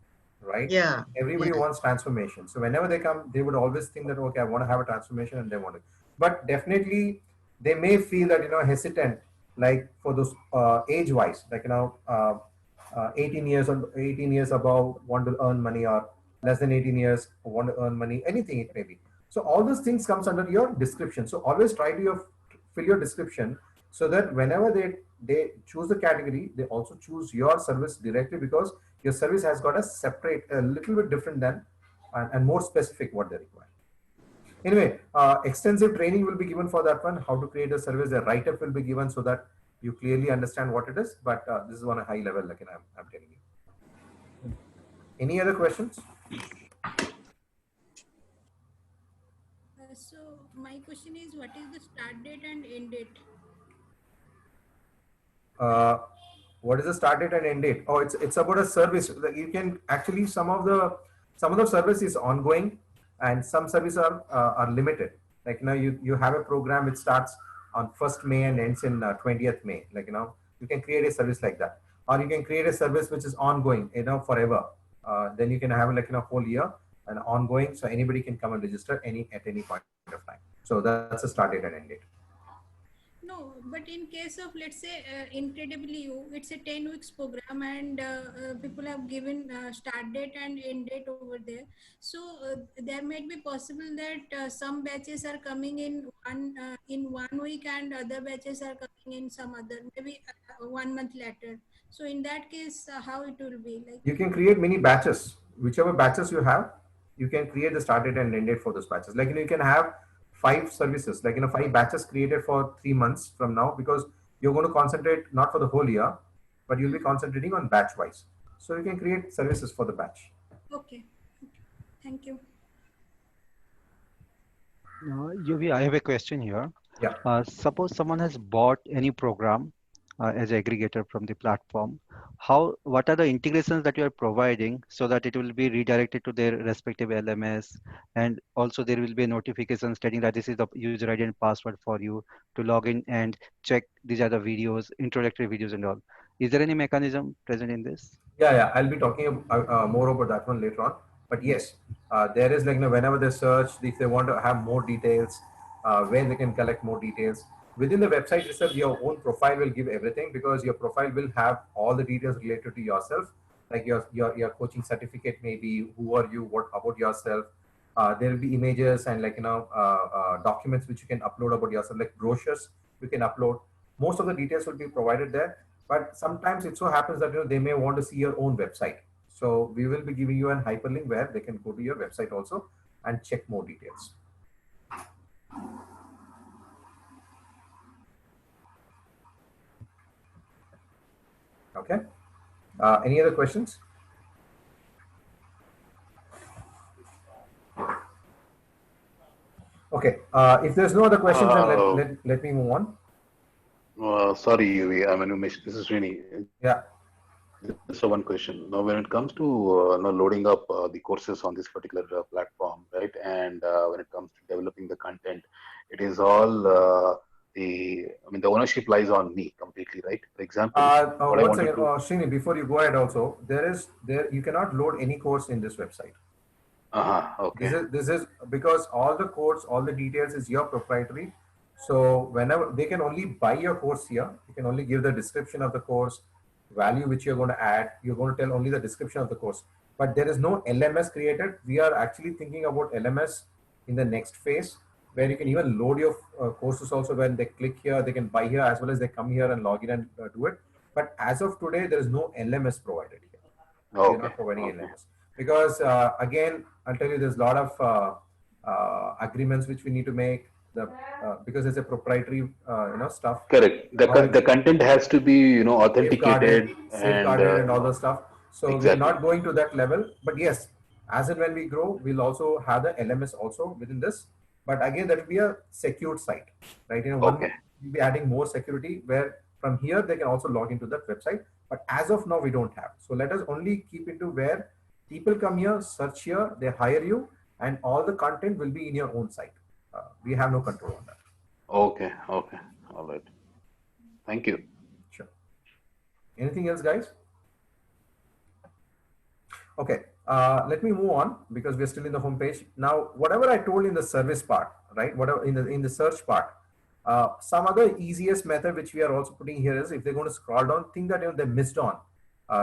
right? Yeah. Everybody wants transformation. So whenever they come, they would always think that, okay, I want to have a transformation and they want it. But definitely they may feel that, hesitant, like for those age-wise, 18 years above want to earn money, or less than 18 years want to earn money, anything it may be. So all those things comes under your description. So always try to fill your description so that whenever they choose the category, they also choose your service directly, because your service has got a little bit different than and more specific what they require. Anyway, extensive training will be given for that one, how to create a service. A write-up will be given so that you clearly understand what it is. But this is on a high level, like I'm telling you. Any other questions? So my question is, what is the start date and end date? What is the start date and end date? Oh, it's about a service. You can actually some of the service is ongoing, and some services are limited. Like you have a program which starts on 1st May and ends in 20th May. You can create a service like that, or you can create a service which is ongoing, forever. Then you can have a whole year and ongoing, so anybody can come and register at any point of time. So that's a start date and end date. No, but in case of, let's say, Incredibly You, it's a 10 weeks program, and people have given start date and end date over there. So there might be possible that some batches are coming in 1 week, and other batches are coming in some other, maybe 1 month later. So in that case, how it will be like? You can create many batches. Whichever batches you have, you can create the start date and end date for those batches. Like, you can have 5 services, like, 5 batches created for 3 months from now, because you're going to concentrate not for the whole year, but you'll be concentrating on batch wise. So you can create services for the batch. Okay. Thank you. Yuvi, I have a question here. Yeah. Suppose someone has bought any program as an aggregator from the platform. What are the integrations that you are providing so that it will be redirected to their respective LMS, and also there will be a notification stating that this is the user ID and password for you to log in and check these are the videos, introductory videos and all. Is there any mechanism present in this? Yeah, I'll be talking more about that one later on. But yes, there is, like, whenever they search, if they want to have more details, where they can collect more details within the website itself, your own profile will give everything, because your profile will have all the details related to yourself, like your coaching certificate, maybe who are you, what about yourself. There will be images and, like, documents which you can upload about yourself, like brochures you can upload. Most of the details will be provided there. But sometimes it so happens that they may want to see your own website. So we will be giving you an hyperlink where they can go to your website also and check more details. Okay. Any other questions? Okay. If there's no other questions, then let me move on. Sorry, Yuvi. I mean, Umesh, this is Srini. Yeah. So one question. Now, when it comes to loading up the courses on this particular platform, right? And when it comes to developing the content, it is all the ownership lies on me completely, right? For example, one second, Srini, before you go ahead, also you cannot load any course in this website. Okay. This is because all the course, all the details is your proprietary. So whenever they can only buy your course here, you can only give the description of the course, value which you're going to add. You're going to tell only the description of the course, but there is no LMS created. We are actually thinking about LMS in the next phase, where you can even load your courses also. When they click here, they can buy here, as well as they come here and log in and do it. But as of today, there is no LMS provided here. Okay. We're not providing LMS because again, I'll tell you, there's a lot of agreements which we need to make. Because it's a proprietary stuff. Correct. The content has to be authenticated and all the stuff. So exactly. We're not going to that level. But yes, as and when we grow, we'll also have the LMS also within this. But again, that will be a secured site, right? Okay. We'll be adding more security where from here they can also log into that website. But as of now, we don't have. So let us only keep into where people come here, search here, they hire you, and all the content will be in your own site. We have no control on that. Okay. All right. Thank you. Sure. Anything else, guys? Okay. Let me move on because we're still in the home page. Now, whatever I told in the service part, right? Whatever in the search part, some other easiest method which we are also putting here is if they're going to scroll down, think that they missed on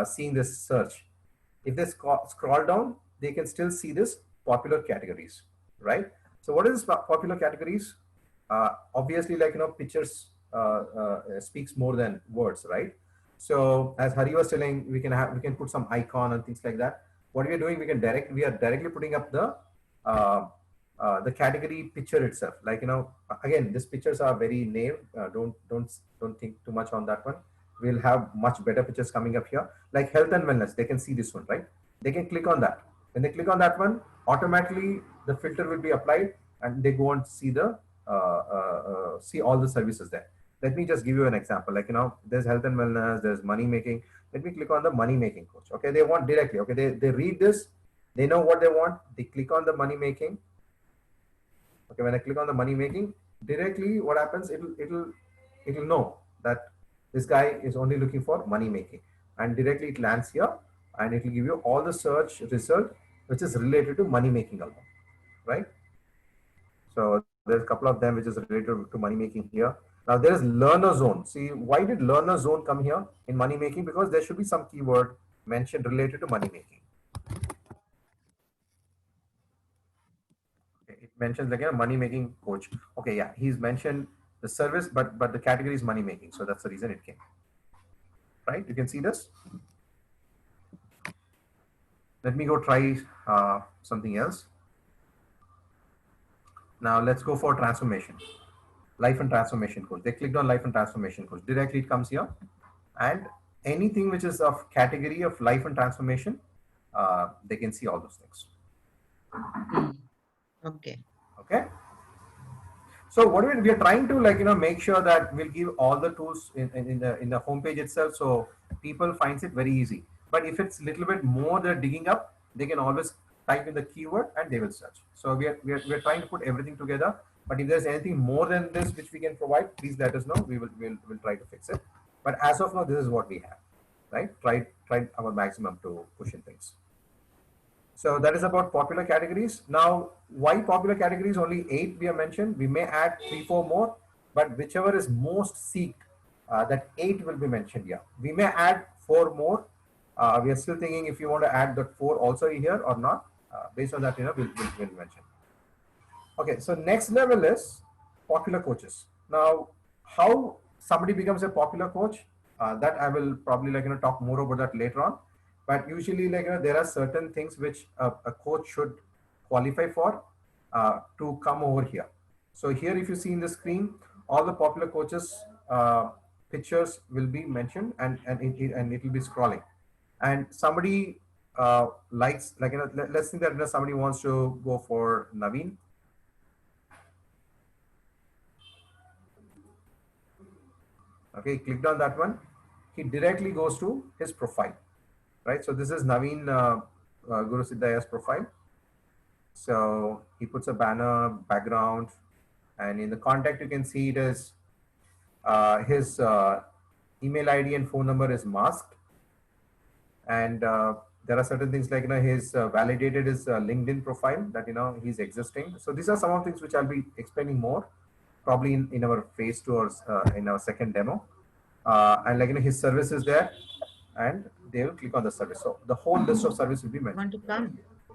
seeing this search. If they scroll down, they can still see this popular categories, right? So what is popular categories? Obviously, like, pictures speaks more than words, right? So as Hari was telling, we can put some icon and things like that. What we are doing, we are directly putting up the category picture itself. Like, again, these pictures are very named. Don't think too much on that one. We'll have much better pictures coming up here. Like health and wellness, they can see this one, right? They can click on that. When they click on that one, automatically the filter will be applied and they go and see see all the services there. Let me just give you an example. Like, there's health and wellness, there's money making. Let me click on the money making coach. Okay, they want directly. Okay, they read this, they know what they want. They click on the money making. Okay, when I click on the money making, directly what happens? It'll know that this guy is only looking for money making, and directly it lands here, and it will give you all the search result which is related to money making album, right? So there's a couple of them which is related to money making here. Now there is learner zone. See, why did learner zone come here in money making? Because there should be some keyword mentioned related to money making. Okay, it mentions again money making coach. Okay, yeah, he's mentioned the service, but the category is money making, so that's the reason it came. Right? You can see this. Let me go try something else. Now let's go for transformation. Life and transformation course. They clicked on life and transformation course. Directly it comes here. And anything which is of category of life and transformation, they can see all those things. Okay. Okay. So what we are trying to make sure that we'll give all the tools in the homepage itself, so people finds it very easy. But if it's a little bit more they're digging up, they can always type in the keyword and they will search. So we are trying to put everything together. But if there's anything more than this which we can provide, please let us know. We'll try to fix it. But as of now, this is what we have, right? Try our maximum to push in things. So that is about popular categories. Now, why popular categories? Only 8 we have mentioned. We may add 3, 4 more, but whichever is most seeked, that 8 will be mentioned here. We may add 4 more. We are still thinking if you want to add that 4 also here or not. Based on that, we'll mention. Okay, so next level is popular coaches. Now, how somebody becomes a popular coach, that I will probably talk more about that later on. But usually there are certain things which a coach should qualify for to come over here. So here, if you see in the screen, all the popular coaches pictures will be mentioned and it will be scrolling. And somebody likes, let's think that somebody wants to go for Naveen. Okay, clicked on that one. He directly goes to his profile, right? So this is Naveen Guru Siddhaya's profile. So he puts a banner, background, and in the contact, you can see it is his email ID and phone number is masked. And there are certain things like, his validated his LinkedIn profile that, he's existing. So these are some of the things which I'll be explaining more probably in our phase 2 or in our second demo. And his service is there and they will click on the service. So the whole list of service will be mentioned.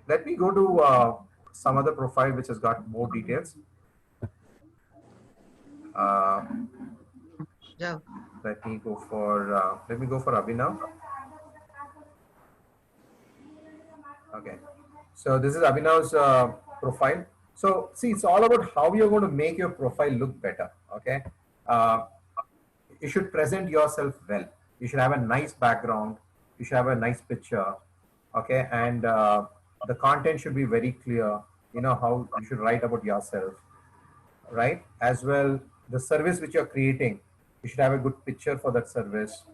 Let me go to some other profile which has got more details. Yeah. Let me go for Abhinav. Okay, so this is Abhinav's profile. So see, it's all about how you're going to make your profile look better. Okay, you should present yourself well. You should have a nice background. You should have a nice picture. Okay, and the content should be very clear. You know how you should write about yourself, right? As well, the service which you're creating, you should have a good picture for that service,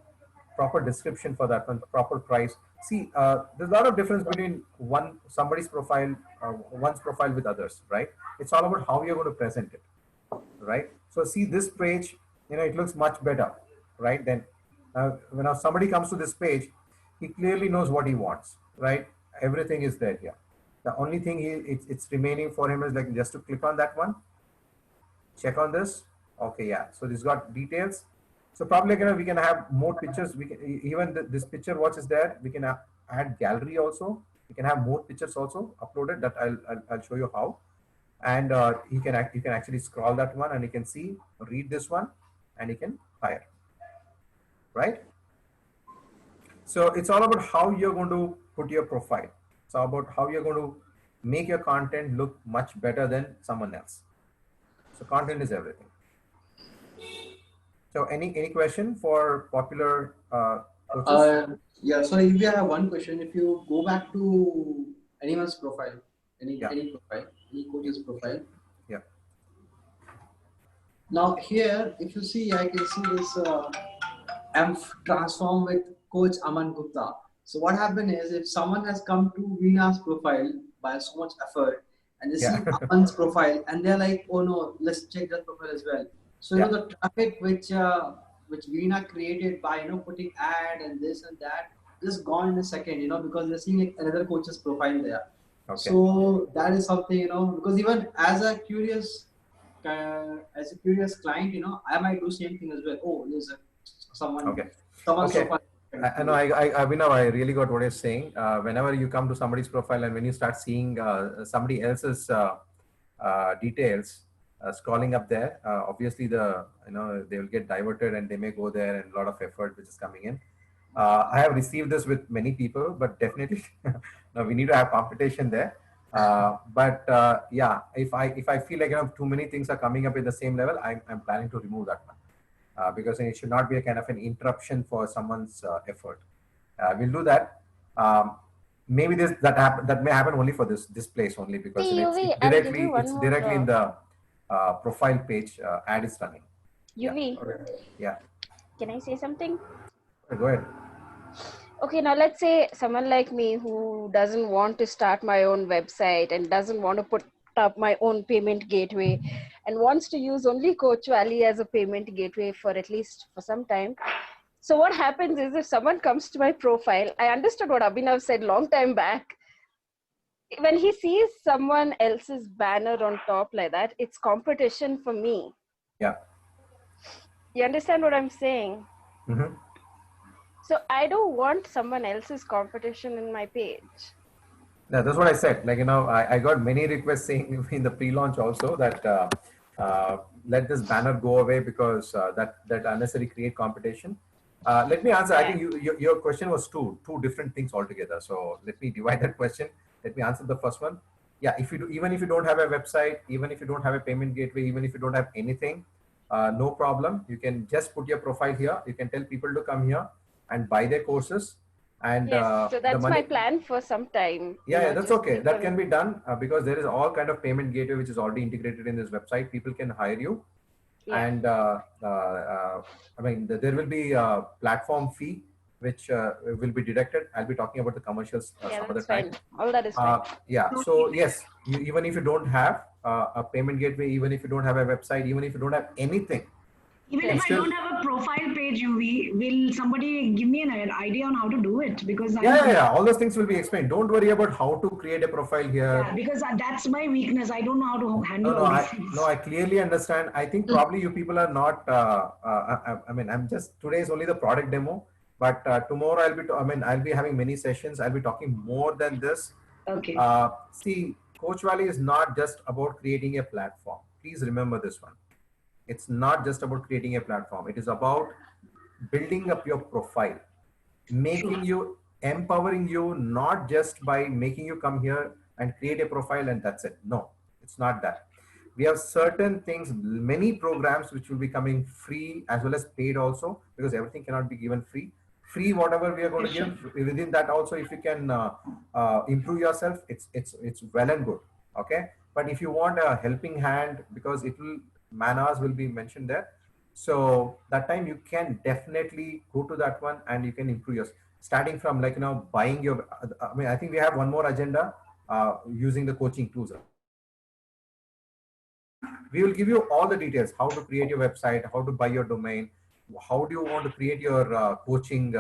proper description for that one, proper price. See, there's a lot of difference between somebody's profile, one's profile with others, right? It's all about how you're going to present it, right? So see this page, it looks much better, right? Then when somebody comes to this page, he clearly knows what he wants, right? Everything is there here. The only thing it's remaining for him is just to click on that one, check on this. Okay, yeah. So this got details. So probably we can have more pictures. We can even this picture watch is there. We can add gallery also. We can have more pictures also uploaded. That I'll show you how. And you can actually scroll that one and you can see, read this one, and you can hire. Right. So it's all about how you're going to put your profile. It's all about how you're going to make your content look much better than someone else. So content is everything. So any question for popular coaches? Yeah, so if you have one question, if you go back to anyone's profile, any profile, any coach's profile. Yeah. Now here, if you see, I can see this I'm transformed with Coach Aman Gupta. So what happened is, if someone has come to Veena's profile by so much effort, and they see Aman's profile, and they're like, oh no, let's check that profile as well. So you know the traffic which Veena created by putting ad and this and that, just gone in a second, because they're seeing another coach's profile there. Okay. So that is something, because even as a curious client, I might do same thing as well. Oh, there's someone. Okay. Someone's okay. profile. I really got what you're saying. Whenever you come to somebody's profile and when you start seeing somebody else's details scrolling up there, obviously they will get diverted and they may go there and a lot of effort which is coming in. I have received this with many people, but definitely now we need to have competition there. Yeah, if I feel like too many things are coming up at the same level, I'm planning to remove that one because it should not be a kind of an interruption for someone's effort. We'll do that. Maybe that may happen only for this place only because See, UV, it's I'll give you one it's more. directly in the profile page ad is running. UV. Yeah. Can I say something? Go ahead. Okay, now let's say someone like me who doesn't want to start my own website and doesn't want to put up my own payment gateway and wants to use only Coach Valley as a payment gateway for at least for some time. So what happens is if someone comes to my profile, I understood what Abhinav said long time back. When he sees someone else's banner on top like that, it's competition for me. Yeah. You understand what I'm saying? Mm-hmm. So I don't want someone else's competition in my page. Yeah, that's what I said. Like, I got many requests saying in the pre-launch also that let this banner go away because that unnecessary create competition. Let me answer. I think your question was two different things altogether. So let me divide that question. Let me answer the first one. Yeah, even if you don't have a website, even if you don't have a payment gateway, even if you don't have anything, no problem. You can just put your profile here. You can tell people to come here and buy their courses. And yes, so that's my plan for some time. Yeah, that's okay. That can be done because there is all kind of payment gateway which is already integrated in this website. People can hire you, and I mean there will be a platform fee which will be deducted. I'll be talking about the commercials some other time. All that is fine. Yeah. So yes, even if you don't have a payment gateway, even if you don't have a website, even if you don't have anything. Even if I don't have a profile page, UV, will somebody give me an idea on how to do it? Because all those things will be explained. Don't worry about how to create a profile here. Yeah, because that's my weakness. I don't know how to handle all these things. No, I clearly understand. I think probably you people are not. I mean, today is only the product demo, but tomorrow I'll be having many sessions. I'll be talking more than this. Okay. See, Coach Valley is not just about creating a platform. Please remember this one. It's not just about creating a platform. It is about building up your profile, making you, empowering you, not just by making you come here and create a profile and that's it. No, it's not that. We have certain things, many programs which will be coming free as well as paid also, because everything cannot be given free. Free, whatever we are going to give, within that also, if you can improve yourself, it's well and good. Okay. But if you want a helping hand, because man-hours will be mentioned there. So that time you can definitely go to that one and you can improve yours. Starting from buying your, I think we have one more agenda using the coaching tools. We will give you all the details, how to create your website, how to buy your domain, how do you want to create your coaching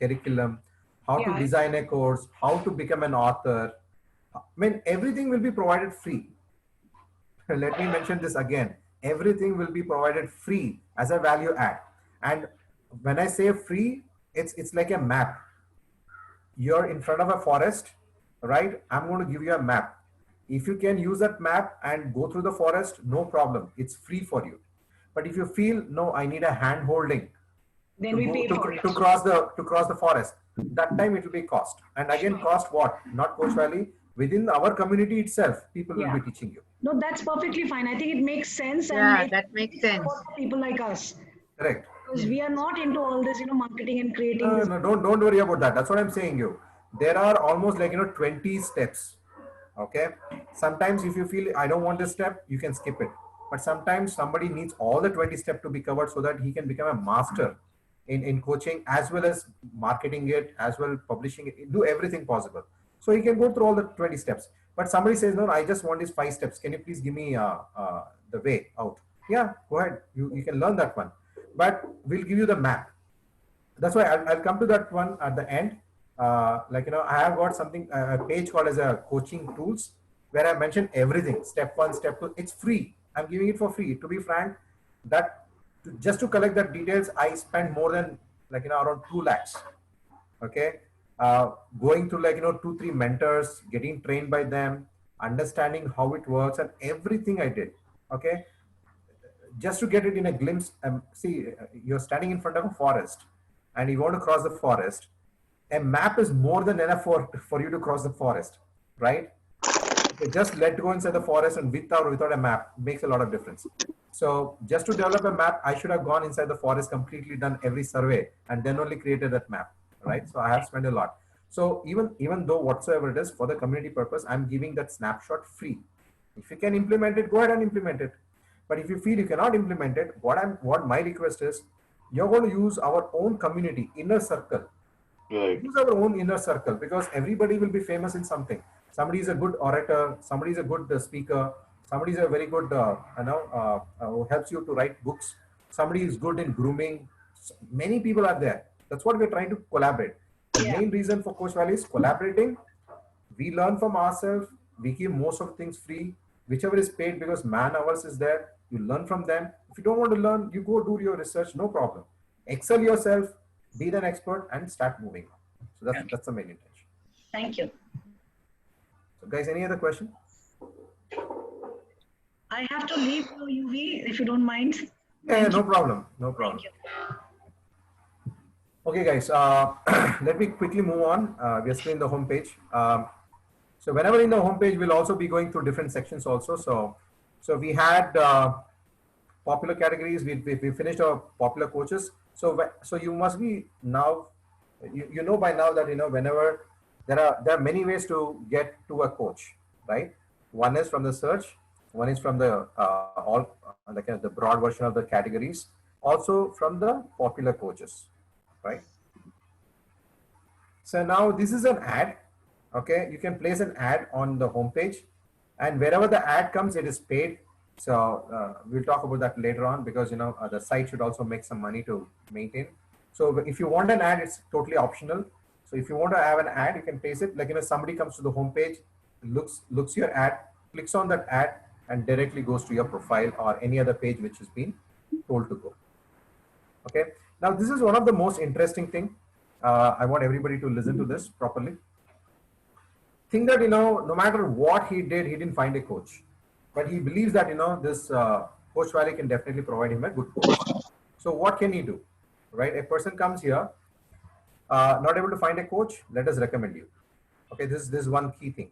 curriculum, how to design a course, how to become an author. I mean, everything will be provided free. Let me mention this again. Everything will be provided free as a value add. And when I say free, it's like a map. You're in front of a forest, right? I'm going to give you a map. If you can use that map and go through the forest, no problem. It's free for you. But if you feel, no, I need a hand holding to cross the forest, that time it will be cost. And again, cost what? Not Coach Valley. Within our community itself, people will be teaching you. No, that's perfectly fine. I think it makes sense. Yeah, that makes sense. For people like us. Correct. Because we are not into all this, marketing and creating. No, don't worry about that. That's what I'm saying you. There are almost 20 steps. Okay. Sometimes if you feel I don't want this step, you can skip it. But sometimes somebody needs all the 20 steps to be covered so that he can become a master in coaching, as well as marketing it, as well publishing it, do everything possible. So you can go through all the 20 steps. But somebody says, no, I just want these 5 steps. Can you please give me the way out? Yeah, go ahead. You can learn that one. But we'll give you the map. That's why I'll come to that one at the end. I have got something, a page called as a coaching tools, where I mentioned everything. Step 1, step 2. It's free. I'm giving it for free. To be frank, just to collect that details, I spent more than around 2 lakhs. Okay. Going through 2-3 mentors, getting trained by them, understanding how it works and everything I did. Okay. Just to get it in a glimpse. See, you're standing in front of a forest. and you want to cross the forest, a map is more than enough for you to cross the forest, right? Just let go inside the forest, and with or without a map makes a lot of difference. So just to develop a map, I should have gone inside the forest, completely done every survey, and then only created that map, right? So I have spent a lot. So even though whatsoever it is for the community purpose, I'm giving that snapshot free. If you can implement it, go ahead and implement it. But if you feel you cannot implement it, what my request is, you're going to use our own community inner circle. Right. Use our own inner circle, because everybody will be famous in something. Somebody is a good orator, somebody is a good speaker, somebody is a very good who helps you to write books, somebody is good in grooming. Many people are there. That's what we're trying to collaborate. The main reason for Coach Valley is collaborating. We learn from ourselves, we give most of the things free, whichever is paid, because man hours is there, you learn from them. If you don't want to learn, you go do your research, no problem. Excel yourself, be an expert, and start moving. So that's the main intention. Thank you. So guys, any other question? I have to leave for UV, if you don't mind. Yeah, no problem. No problem. Thank you. Okay, guys, let me quickly move on. We are still in the home page. So whenever in the home page, we'll also be going through different sections also. So we had popular categories. We finished our popular coaches. So you must be now, you know by now that, whenever there are many ways to get to a coach, right? One is from the search. One is from the the broad version of the categories. Also from the popular coaches, right? So now this is an ad. Okay, you can place an ad on the home page, and wherever the ad comes, it is paid. So we'll talk about that later on, because the site should also make some money to maintain. So if you want an ad, it's totally optional. So if you want to have an ad, you can place it. Like somebody comes to the home page, looks your ad, clicks on that ad, and directly goes to your profile or any other page which has been told to go. Okay. Now this is one of the most interesting thing. I want everybody to listen to this properly. Think that no matter what he did, he didn't find a coach, but he believes that this Coach Valley can definitely provide him a good coach. So what can he do, right? A person comes here, not able to find a coach. Let us recommend you. Okay, this is one key thing.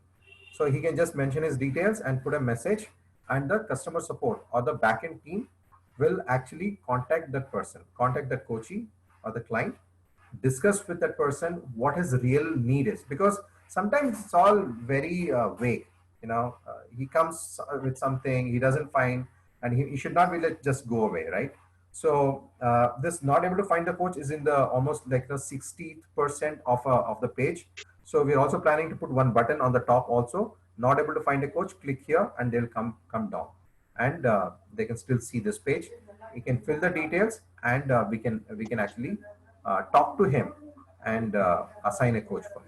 So he can just mention his details and put a message, and the customer support or the backend team will actually contact that person, contact that coachee or the client, discuss with that person what his real need is, because sometimes it's all very vague. He comes with something he doesn't find, and he should not be let just go away, right? So this not able to find the coach is in the almost like the 60% of the page. So we're also planning to put one button on the top also. Not able to find a coach, click here, and they'll come down, and they can still see this page. You can fill the details, and we can actually talk to him and assign a coach for him.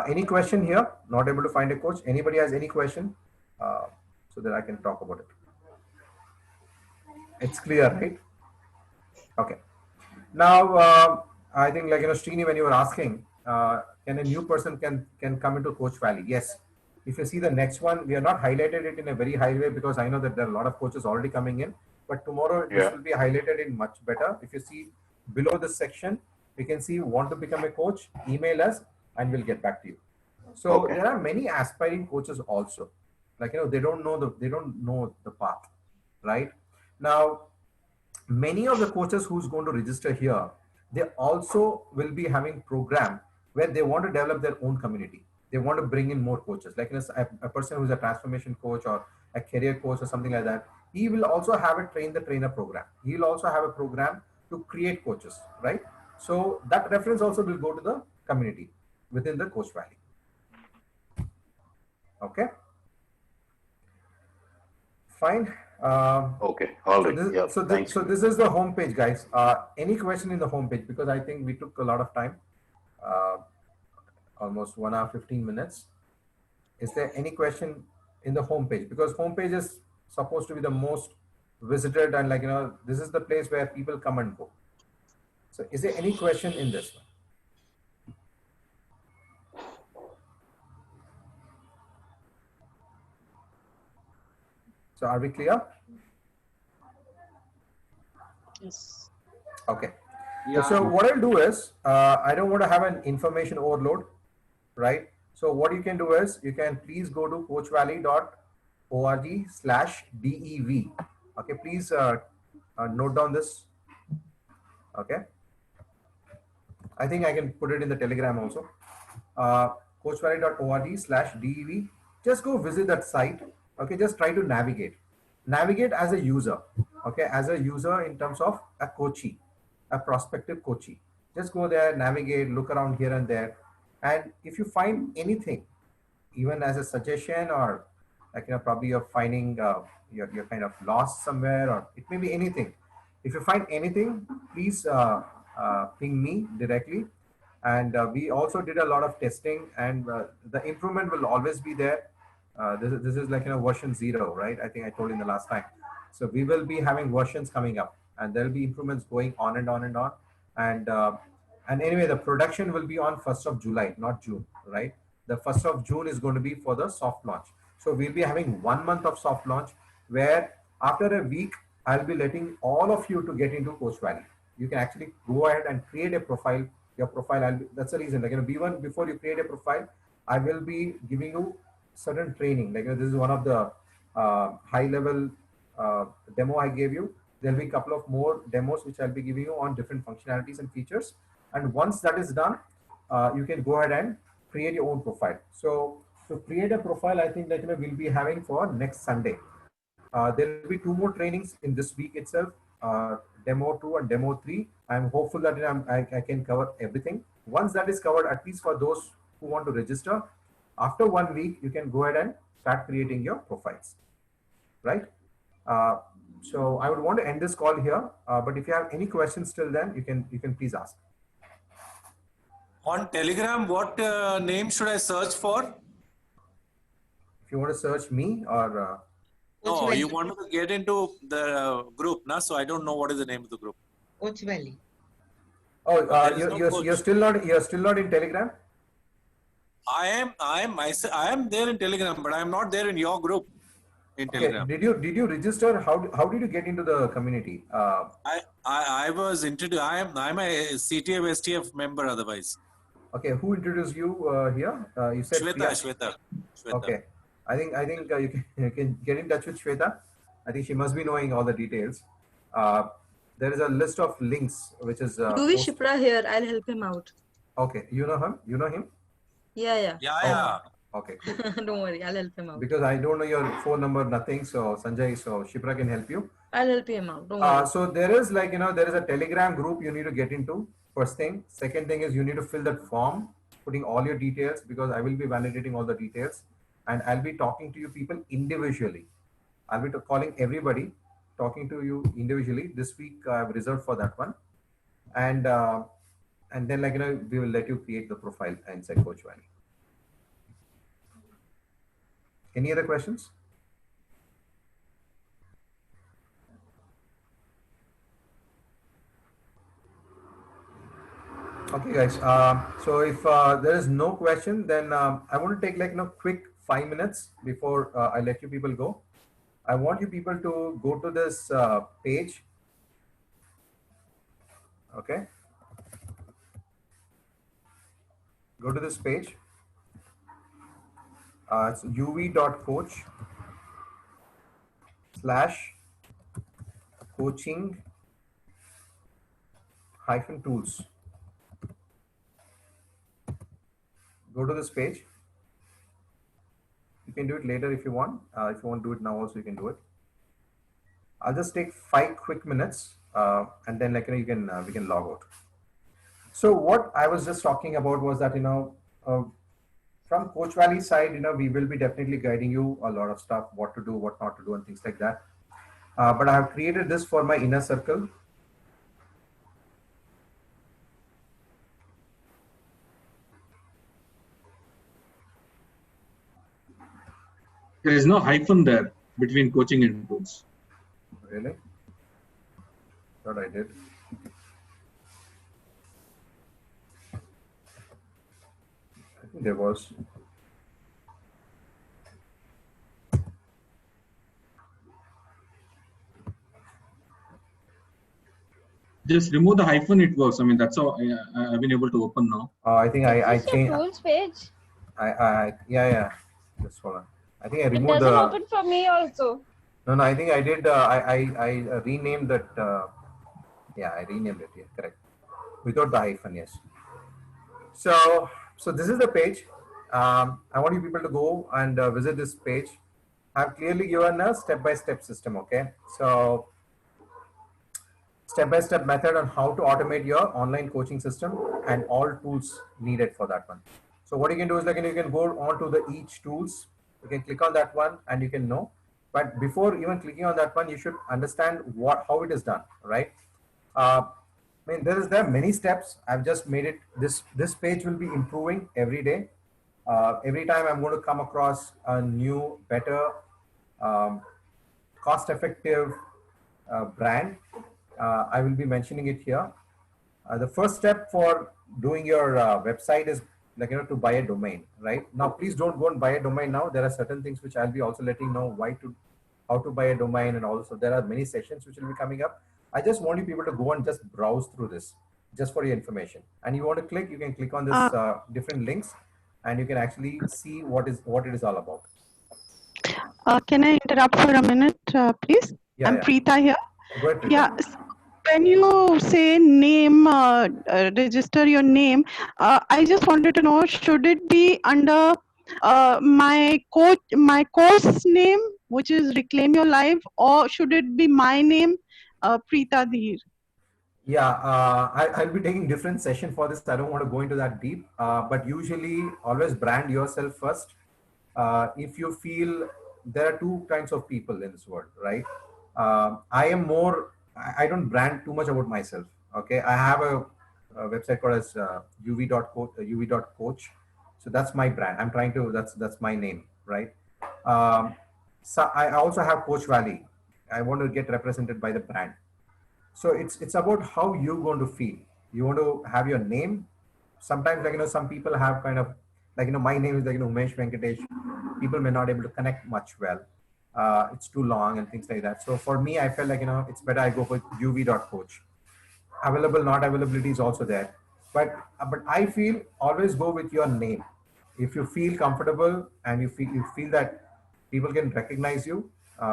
Any question here? Not able to find a coach? Anybody has any question? So that I can talk about it. It's clear, right? Okay. Now, I think Srini, when you were asking, can a new person can come into Coach Valley? Yes. If you see the next one, we are not highlighted it in a very high way, because I know that there are a lot of coaches already coming in, but tomorrow this will be highlighted in much better. If you see below this section, you can see want to become a coach, email us and we'll get back to you. So there are many aspiring coaches also, they don't know the path, right? Now, many of the coaches who's going to register here, they also will be having program where they want to develop their own community. They want to bring in more coaches, like a person who's a transformation coach or a career coach or something like that. He will also have a train the trainer program. He'll also have a program to create coaches, right? So that reference also will go to the community within the Coach Valley. Okay. Fine. Okay. All right. So this is the home page, guys. Any question in the home page? Because I think we took a lot of time, almost 1 hour, 15 minutes. Is there any question in the home page? Because home page is supposed to be the most visited, and this is the place where people come and go. So is there any question in this one? So are we clear? Yes. Okay. Yeah. So what I'll do is, I don't want to have an information overload, right? So what you can do is, you can please go to coachvalley.org/DEV. Okay, please note down this. Okay, I think I can put it in the Telegram also. Coachvalley.org/DEV. Just go visit that site. Okay, just try to navigate as a user. Okay, as a user in terms of a coachee, a prospective coachee. Just go there, navigate, look around here and there, and if you find anything, even as a suggestion, or like, probably you're finding you're kind of lost somewhere, or it may be anything. If you find anything, please ping me directly. And we also did a lot of testing, and the improvement will always be there. This is like version 0, right? I think I told you in the last time. So we will be having versions coming up, and there will be improvements going on and on and on. And anyway, the production will be on 1st of July, not June, right? The 1st of June is going to be for the soft launch. So we'll be having 1 month of soft launch, where after a week, I'll be letting all of you to get into Coach Valley. You can actually go ahead and create a profile. Your profile, that's the reason, like, B1, before you create a profile, I will be giving you certain training. Like, this is one of the high level demo I gave you. There'll be a couple of more demos which I'll be giving you on different functionalities and features. And once that is done, you can go ahead and create your own profile. So to create a profile, I think that we'll be having for next Sunday. There will be 2 more trainings in this week itself, demo 2 and demo 3. I'm hopeful that I can cover everything. Once that is covered, at least for those who want to register, after 1 week, you can go ahead and start creating your profiles, right? So I would want to end this call here, but if you have any questions till then, you can please ask. On Telegram, what name should I search for? If you want to search me, or no, you want to get into the group, na? So I don't know what is the name of the group. Coach Valley. Oh, you're still not in Telegram? I am there in Telegram, but I am not there in your group in Telegram. Did you register? How did you get into the community? I was introduced. I'm a CTF STF member otherwise. Okay, who introduced you here? You said Shweta. Okay, I think you can get in touch with Shweta. I think she must be knowing all the details. There is a list of links which is. Duvi Shipra here. I'll help him out. Okay, you know him? You know him? Yeah. Okay, cool. Don't worry, I'll help him out. Because I don't know your phone number, nothing. So Sanjay, so Shipra can help you. I'll help him out. Don't worry. So there is there is a Telegram group you need to get into. First thing. Second thing is you need to fill that form, putting all your details, because I will be validating all the details, and I'll be talking to you people individually. I'll be calling everybody, talking to you individually. This week I've reserved for that one, and then we will let you create the profile inside Coach Valley. Any other questions? Okay, guys. So if there is no question, then I want to take quick 5 minutes before I let you people go. I want you people to go to this page. Okay. Go to this page. It's uv.coach/coaching-tools. Go to this page. You can do it later if you want. If you want to do it now also, you can do it. I'll just take 5 quick minutes and then we can log out. So what I was just talking about was that, from Coach Valley side, we will be definitely guiding you a lot of stuff, what to do, what not to do, and things like that. But I have created this for my inner circle. There is no hyphen there between coaching and tools. Really? Thought I did. I think there was. Just remove the hyphen, it works. I mean, that's how I've been able to open now. I think I Is this changed. your tools page? Yeah. Just hold on. I think I It removed doesn't the. open for me also. No, I think I did. I renamed that. Yeah, I renamed it. Yeah, correct. Without the hyphen, yes. So this is the page. I want you people to go and visit this page. I've clearly given a step-by-step system. Okay, so step-by-step method on how to automate your online coaching system and all tools needed for that one. So what you can do is you can go on to the each tools. You can click on that one and you can know. But before even clicking on that one, you should understand how it is done, right? I mean, there are many steps. I've just made it. This page will be improving every day. Every time I'm going to come across a new, better, cost-effective brand, I will be mentioning it here. The first step for doing your website is to buy a domain, right? Now, please don't go and buy a domain now. There are certain things which I'll be also letting you know how to buy a domain, and also there are many sessions which will be coming up. I just want you people to go and just browse through this, just for your information. And you want to click, you can click on this different links, and you can actually see what it is all about. Can I interrupt for a minute, please? I'm Preeta here. Go ahead, Preeta. Yeah. When you say name, register your name, I just wanted to know, should it be under my course name, which is Reclaim Your Life, or should it be my name, Preeta Dheer? Yeah, I'll be taking different session for this. I don't want to go into that deep, but usually always brand yourself first. If you feel there are two kinds of people in this world, right? I don't brand too much about myself. Okay, I have a website called as uv.coach. So that's my brand. I'm trying to. That's my name, right? So I also have Coach Valley. I want to get represented by the brand. So it's about how you're going to feel. You want to have your name. Sometimes some people have kind of my name is Umesh Venkatesh. People may not be able to connect much well. It's too long and things like that. So for me, I felt it's better I go for uv.coach. Available, not availability is also there. But I feel always go with your name. If you feel comfortable and you feel that people can recognize you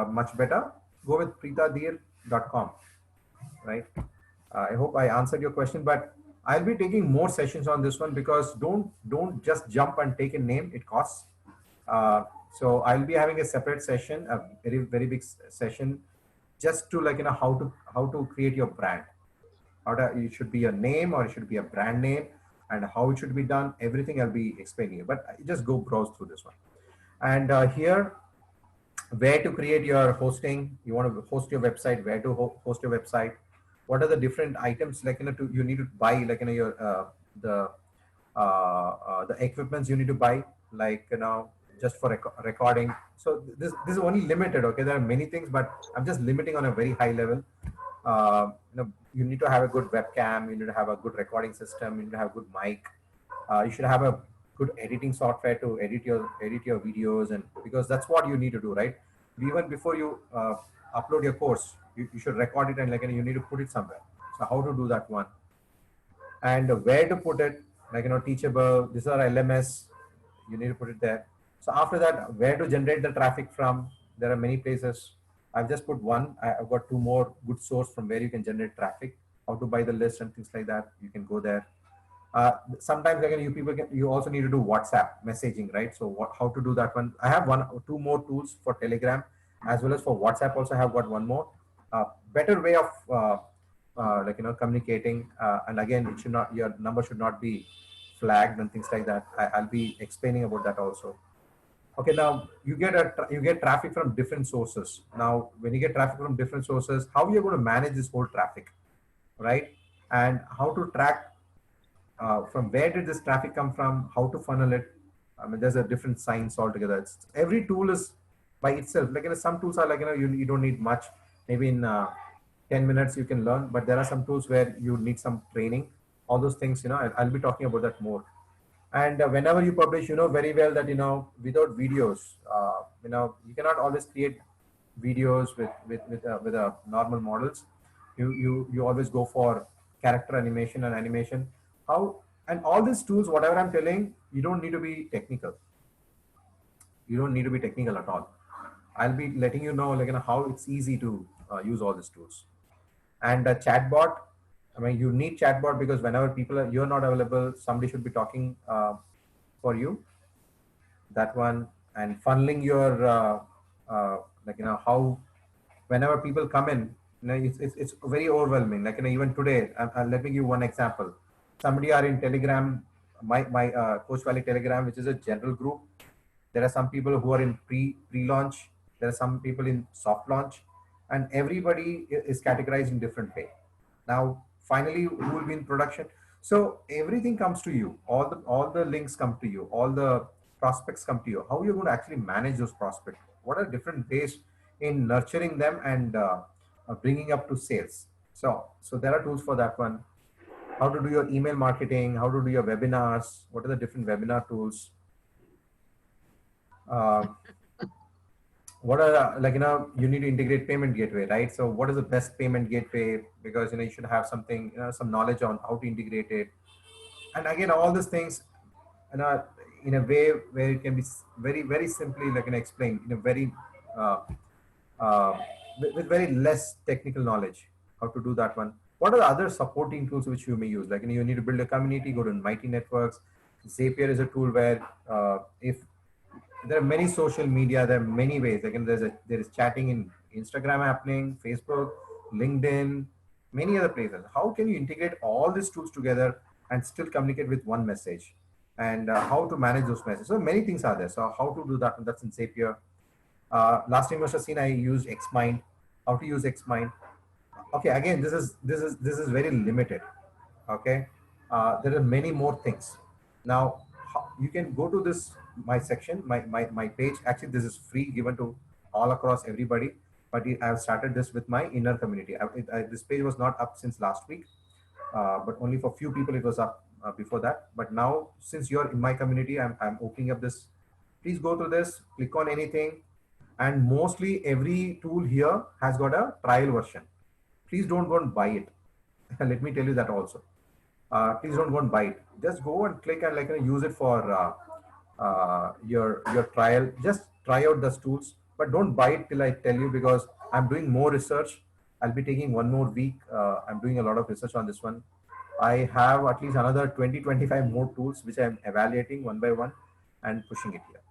much better, go with preetadheer.com. Right? I hope I answered your question, but I'll be taking more sessions on this one because don't just jump and take a name. It costs. So I'll be having a separate session, a very, very big session, just to how to create your brand. It should be a name or it should be a brand name, and how it should be done. Everything I'll be explaining you, but just go browse through this one. And here, where to create your hosting. You want to host your website, where to host your website. What are the different items you need to buy, your the equipments you need to buy, just for recording. So this is only limited. Okay, there are many things, but I'm just limiting on a very high level. You need to have a good webcam. You need to have a good recording system. You need to have a good mic. You should have a good editing software to edit your videos, and because that's what you need to do, right? Even before you upload your course, you should record it, and you need to put it somewhere. So how to do that one, and where to put it, Teachable. These are LMS. You need to put it there. So after that, where to generate the traffic from? There are many places. I've just put one. I've got two more good source from where you can generate traffic. How to buy the list and things like that. You can go there. Sometimes you also need to do WhatsApp messaging, right? So how to do that one? I have two more tools for Telegram as well as for WhatsApp. Also have got one more better way of communicating. And again, your number should not be flagged and things like that. I'll be explaining about that also. Okay, now you get traffic from different sources. Now, when you get traffic from different sources, how you're going to manage this whole traffic, right? And how to track from where did this traffic come from, how to funnel it. I mean, there's a different science altogether. Every tool is by itself. Some tools are you don't need much. Maybe in 10 minutes you can learn, but there are some tools where you need some training. All those things, I'll be talking about that more. And whenever you publish, very well that, without videos, you cannot always create videos with normal models. you always go for character animation and animation. How, and all these tools, whatever I'm telling, you don't need to be technical. You don't need to be technical at all. I'll be letting you know, like, how it's easy to use all these tools. And a chatbot, I mean, you need chatbot because whenever you're not available, somebody should be talking for you. That one. And funneling your how whenever people come in, it's very overwhelming. Like, even today, let me give you one example. Somebody are in Telegram, my Coach Valley Telegram, which is a general group. There are some people who are in pre-launch. There are some people in soft launch, and everybody is categorized in different way. Now, finally, who will be in production? So everything comes to you. All the links come to you. All the prospects come to you. How are you going to actually manage those prospects? What are different ways in nurturing them and bringing up to sales? So there are tools for that one. How to do your email marketing, how to do your webinars, what are the different webinar tools? What are you need to integrate payment gateway, right? So what is the best payment gateway? Because you should have something, some knowledge on how to integrate it. And again, all these things, in a way where it can be very, very simply explained in a very with very less technical knowledge, how to do that one. What are the other supporting tools which you may use? Like, you need to build a community, go to Mighty Networks. Zapier is a tool where if there are many social media, there are many ways. Again, there is chatting in Instagram happening, Facebook, LinkedIn, many other places. How can you integrate all these tools together and still communicate with one message? And how to manage those messages? So many things are there. So how to do that? That's in Zapier. Last time you must have seen I used Xmind. How to use Xmind? Okay, again, this is very limited. Okay, there are many more things. Now you can go to this my section, my page. Actually, this is free, given to all across everybody. But I've started this with my inner community. This page was not up since last week, but only for few people it was up before that. But now, since you're in my community, I'm opening up this. Please go to this, click on anything. And mostly every tool here has got a trial version. Please don't go and buy it. Let me tell you that also. Please don't go and buy it. Just go and click and use it for your trial. Just try out those tools, but don't buy it till I tell you, because I'm doing more research. I'll be taking one more week. I'm doing a lot of research on this one. I have at least another 20-25 more tools which I'm evaluating one by one and pushing it here.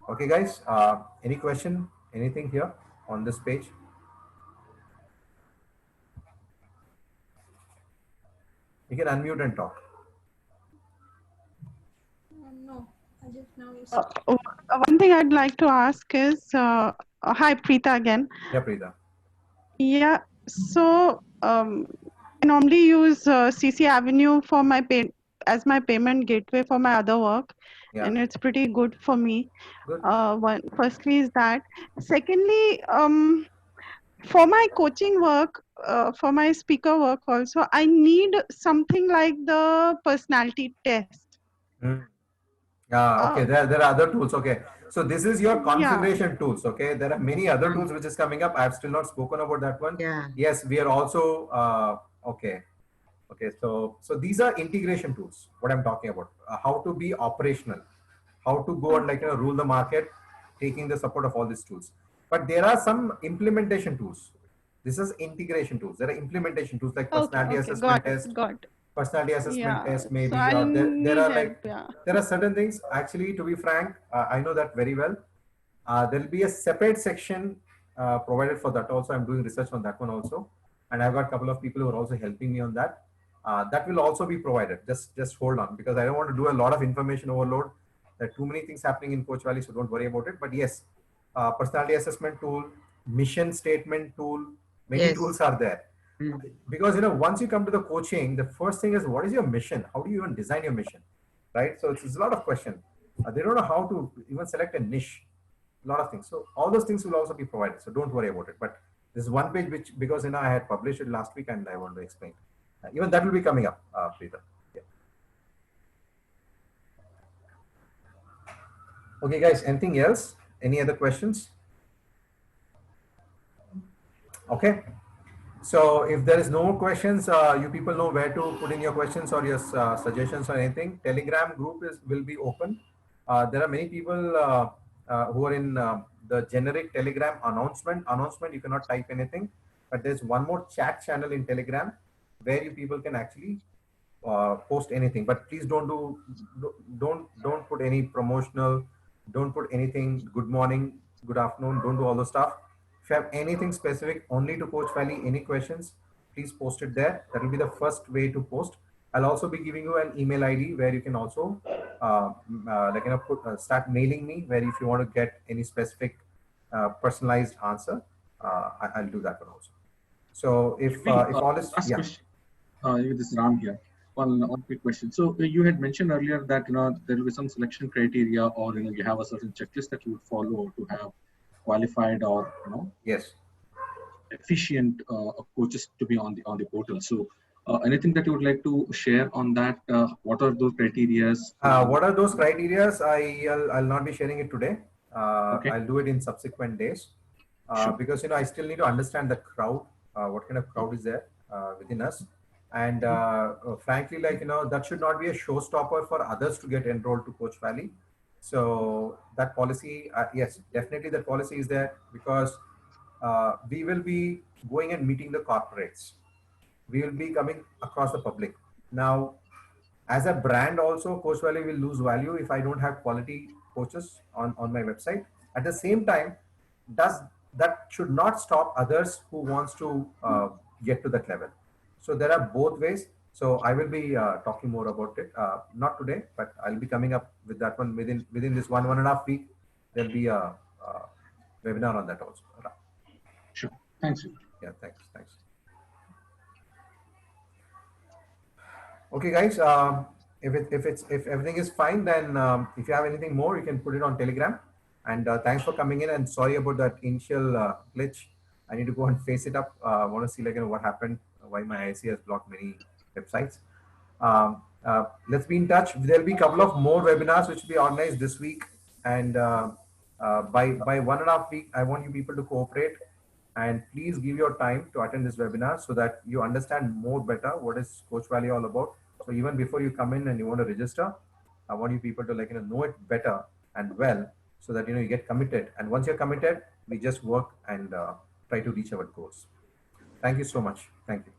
Okay, guys, any question, anything here on this page? You can unmute and talk. No, I just now. One thing I'd like to ask is, hi, Preeta again. Yeah, Preeta. Yeah, so I normally use CC Avenue for my as my payment gateway for my other work. Yeah. And it's pretty good for me. Good. Firstly is that. Secondly, for my coaching work, for my speaker work also, I need something like the personality test. Okay, there are other tools. Okay, so this is your configuration tools. Okay, there are many other tools which is coming up. I have still not spoken about that one. Yeah. Yes, we are also okay. Okay, so these are integration tools. What I'm talking about, how to be operational, how to go and rule the market, taking the support of all these tools. But there are some implementation tools. This is integration tools. There are implementation tools like personality assessment test. Personality assessment test, maybe. So there are there are certain things. Actually, to be frank, I know that very well. There will be a separate section provided for that. Also, I'm doing research on that one also, and I've got a couple of people who are also helping me on that. That will also be provided. Just hold on, because I don't want to do a lot of information overload. There are too many things happening in Coach Valley, so don't worry about it. But yes, personality assessment tool, mission statement tool, many tools are there. Because once you come to the coaching, the first thing is, what is your mission? How do you even design your mission, right? So it's a lot of question. They don't know how to even select a niche. A lot of things. So all those things will also be provided. So don't worry about it. But this is one page which, because I had published it last week and I want to explain. Even that will be coming up, Preeta. Yeah. Okay, guys. Anything else? Any other questions? Okay. So if there is no more questions, you people know where to put in your questions or your suggestions or anything. Telegram group will be open. There are many people who are in the generic Telegram announcement. You cannot type anything, but there's one more chat channel in Telegram where you people can actually post anything. But please don't put any promotional, don't put anything good morning, good afternoon, don't do all the stuff. If you have anything specific only to Coach Valley, any questions, please post it there. That will be the first way to post. I'll also be giving you an email ID where you can also start mailing me, where if you want to get any specific personalized answer, I'll do that one also. So if all is, last yeah. question. This is Ram here. One quick question. So you had mentioned earlier that there will be some selection criteria, or you have a certain checklist that you would follow to have qualified or yes, efficient coaches to be on the portal. So anything that you would like to share on that? What are those criteria? What are those criteria? I'll not be sharing it today. Okay. I'll do it in subsequent days because I still need to understand the crowd. What kind of crowd is there within us? And frankly, that should not be a showstopper for others to get enrolled to Coach Valley. So that policy, yes, definitely that policy is there because we will be going and meeting the corporates. We will be coming across the public. Now, as a brand also, Coach Valley will lose value if I don't have quality coaches on my website. At the same time, that should not stop others who wants to get to that level. So there are both ways. So I will be talking more about it. Not today, but I'll be coming up with that one within this 1.5 week. There'll be a webinar on that also. Sure. Thanks. Yeah, thanks. Okay, guys. If everything is fine, then if you have anything more, you can put it on Telegram. And thanks for coming in. And sorry about that initial glitch. I need to go and face it up. I want to see what happened, why my IC has blocked many websites. Let's be in touch. There'll be a couple of more webinars which will be organized this week. And by 1.5 week, I want you people to cooperate. And please give your time to attend this webinar so that you understand more better what is Coach Valley all about. So even before you come in and you want to register, I want you people to know it better and well, so that you get committed. And once you're committed, we just work and try to reach our goals. Thank you so much. Thank you.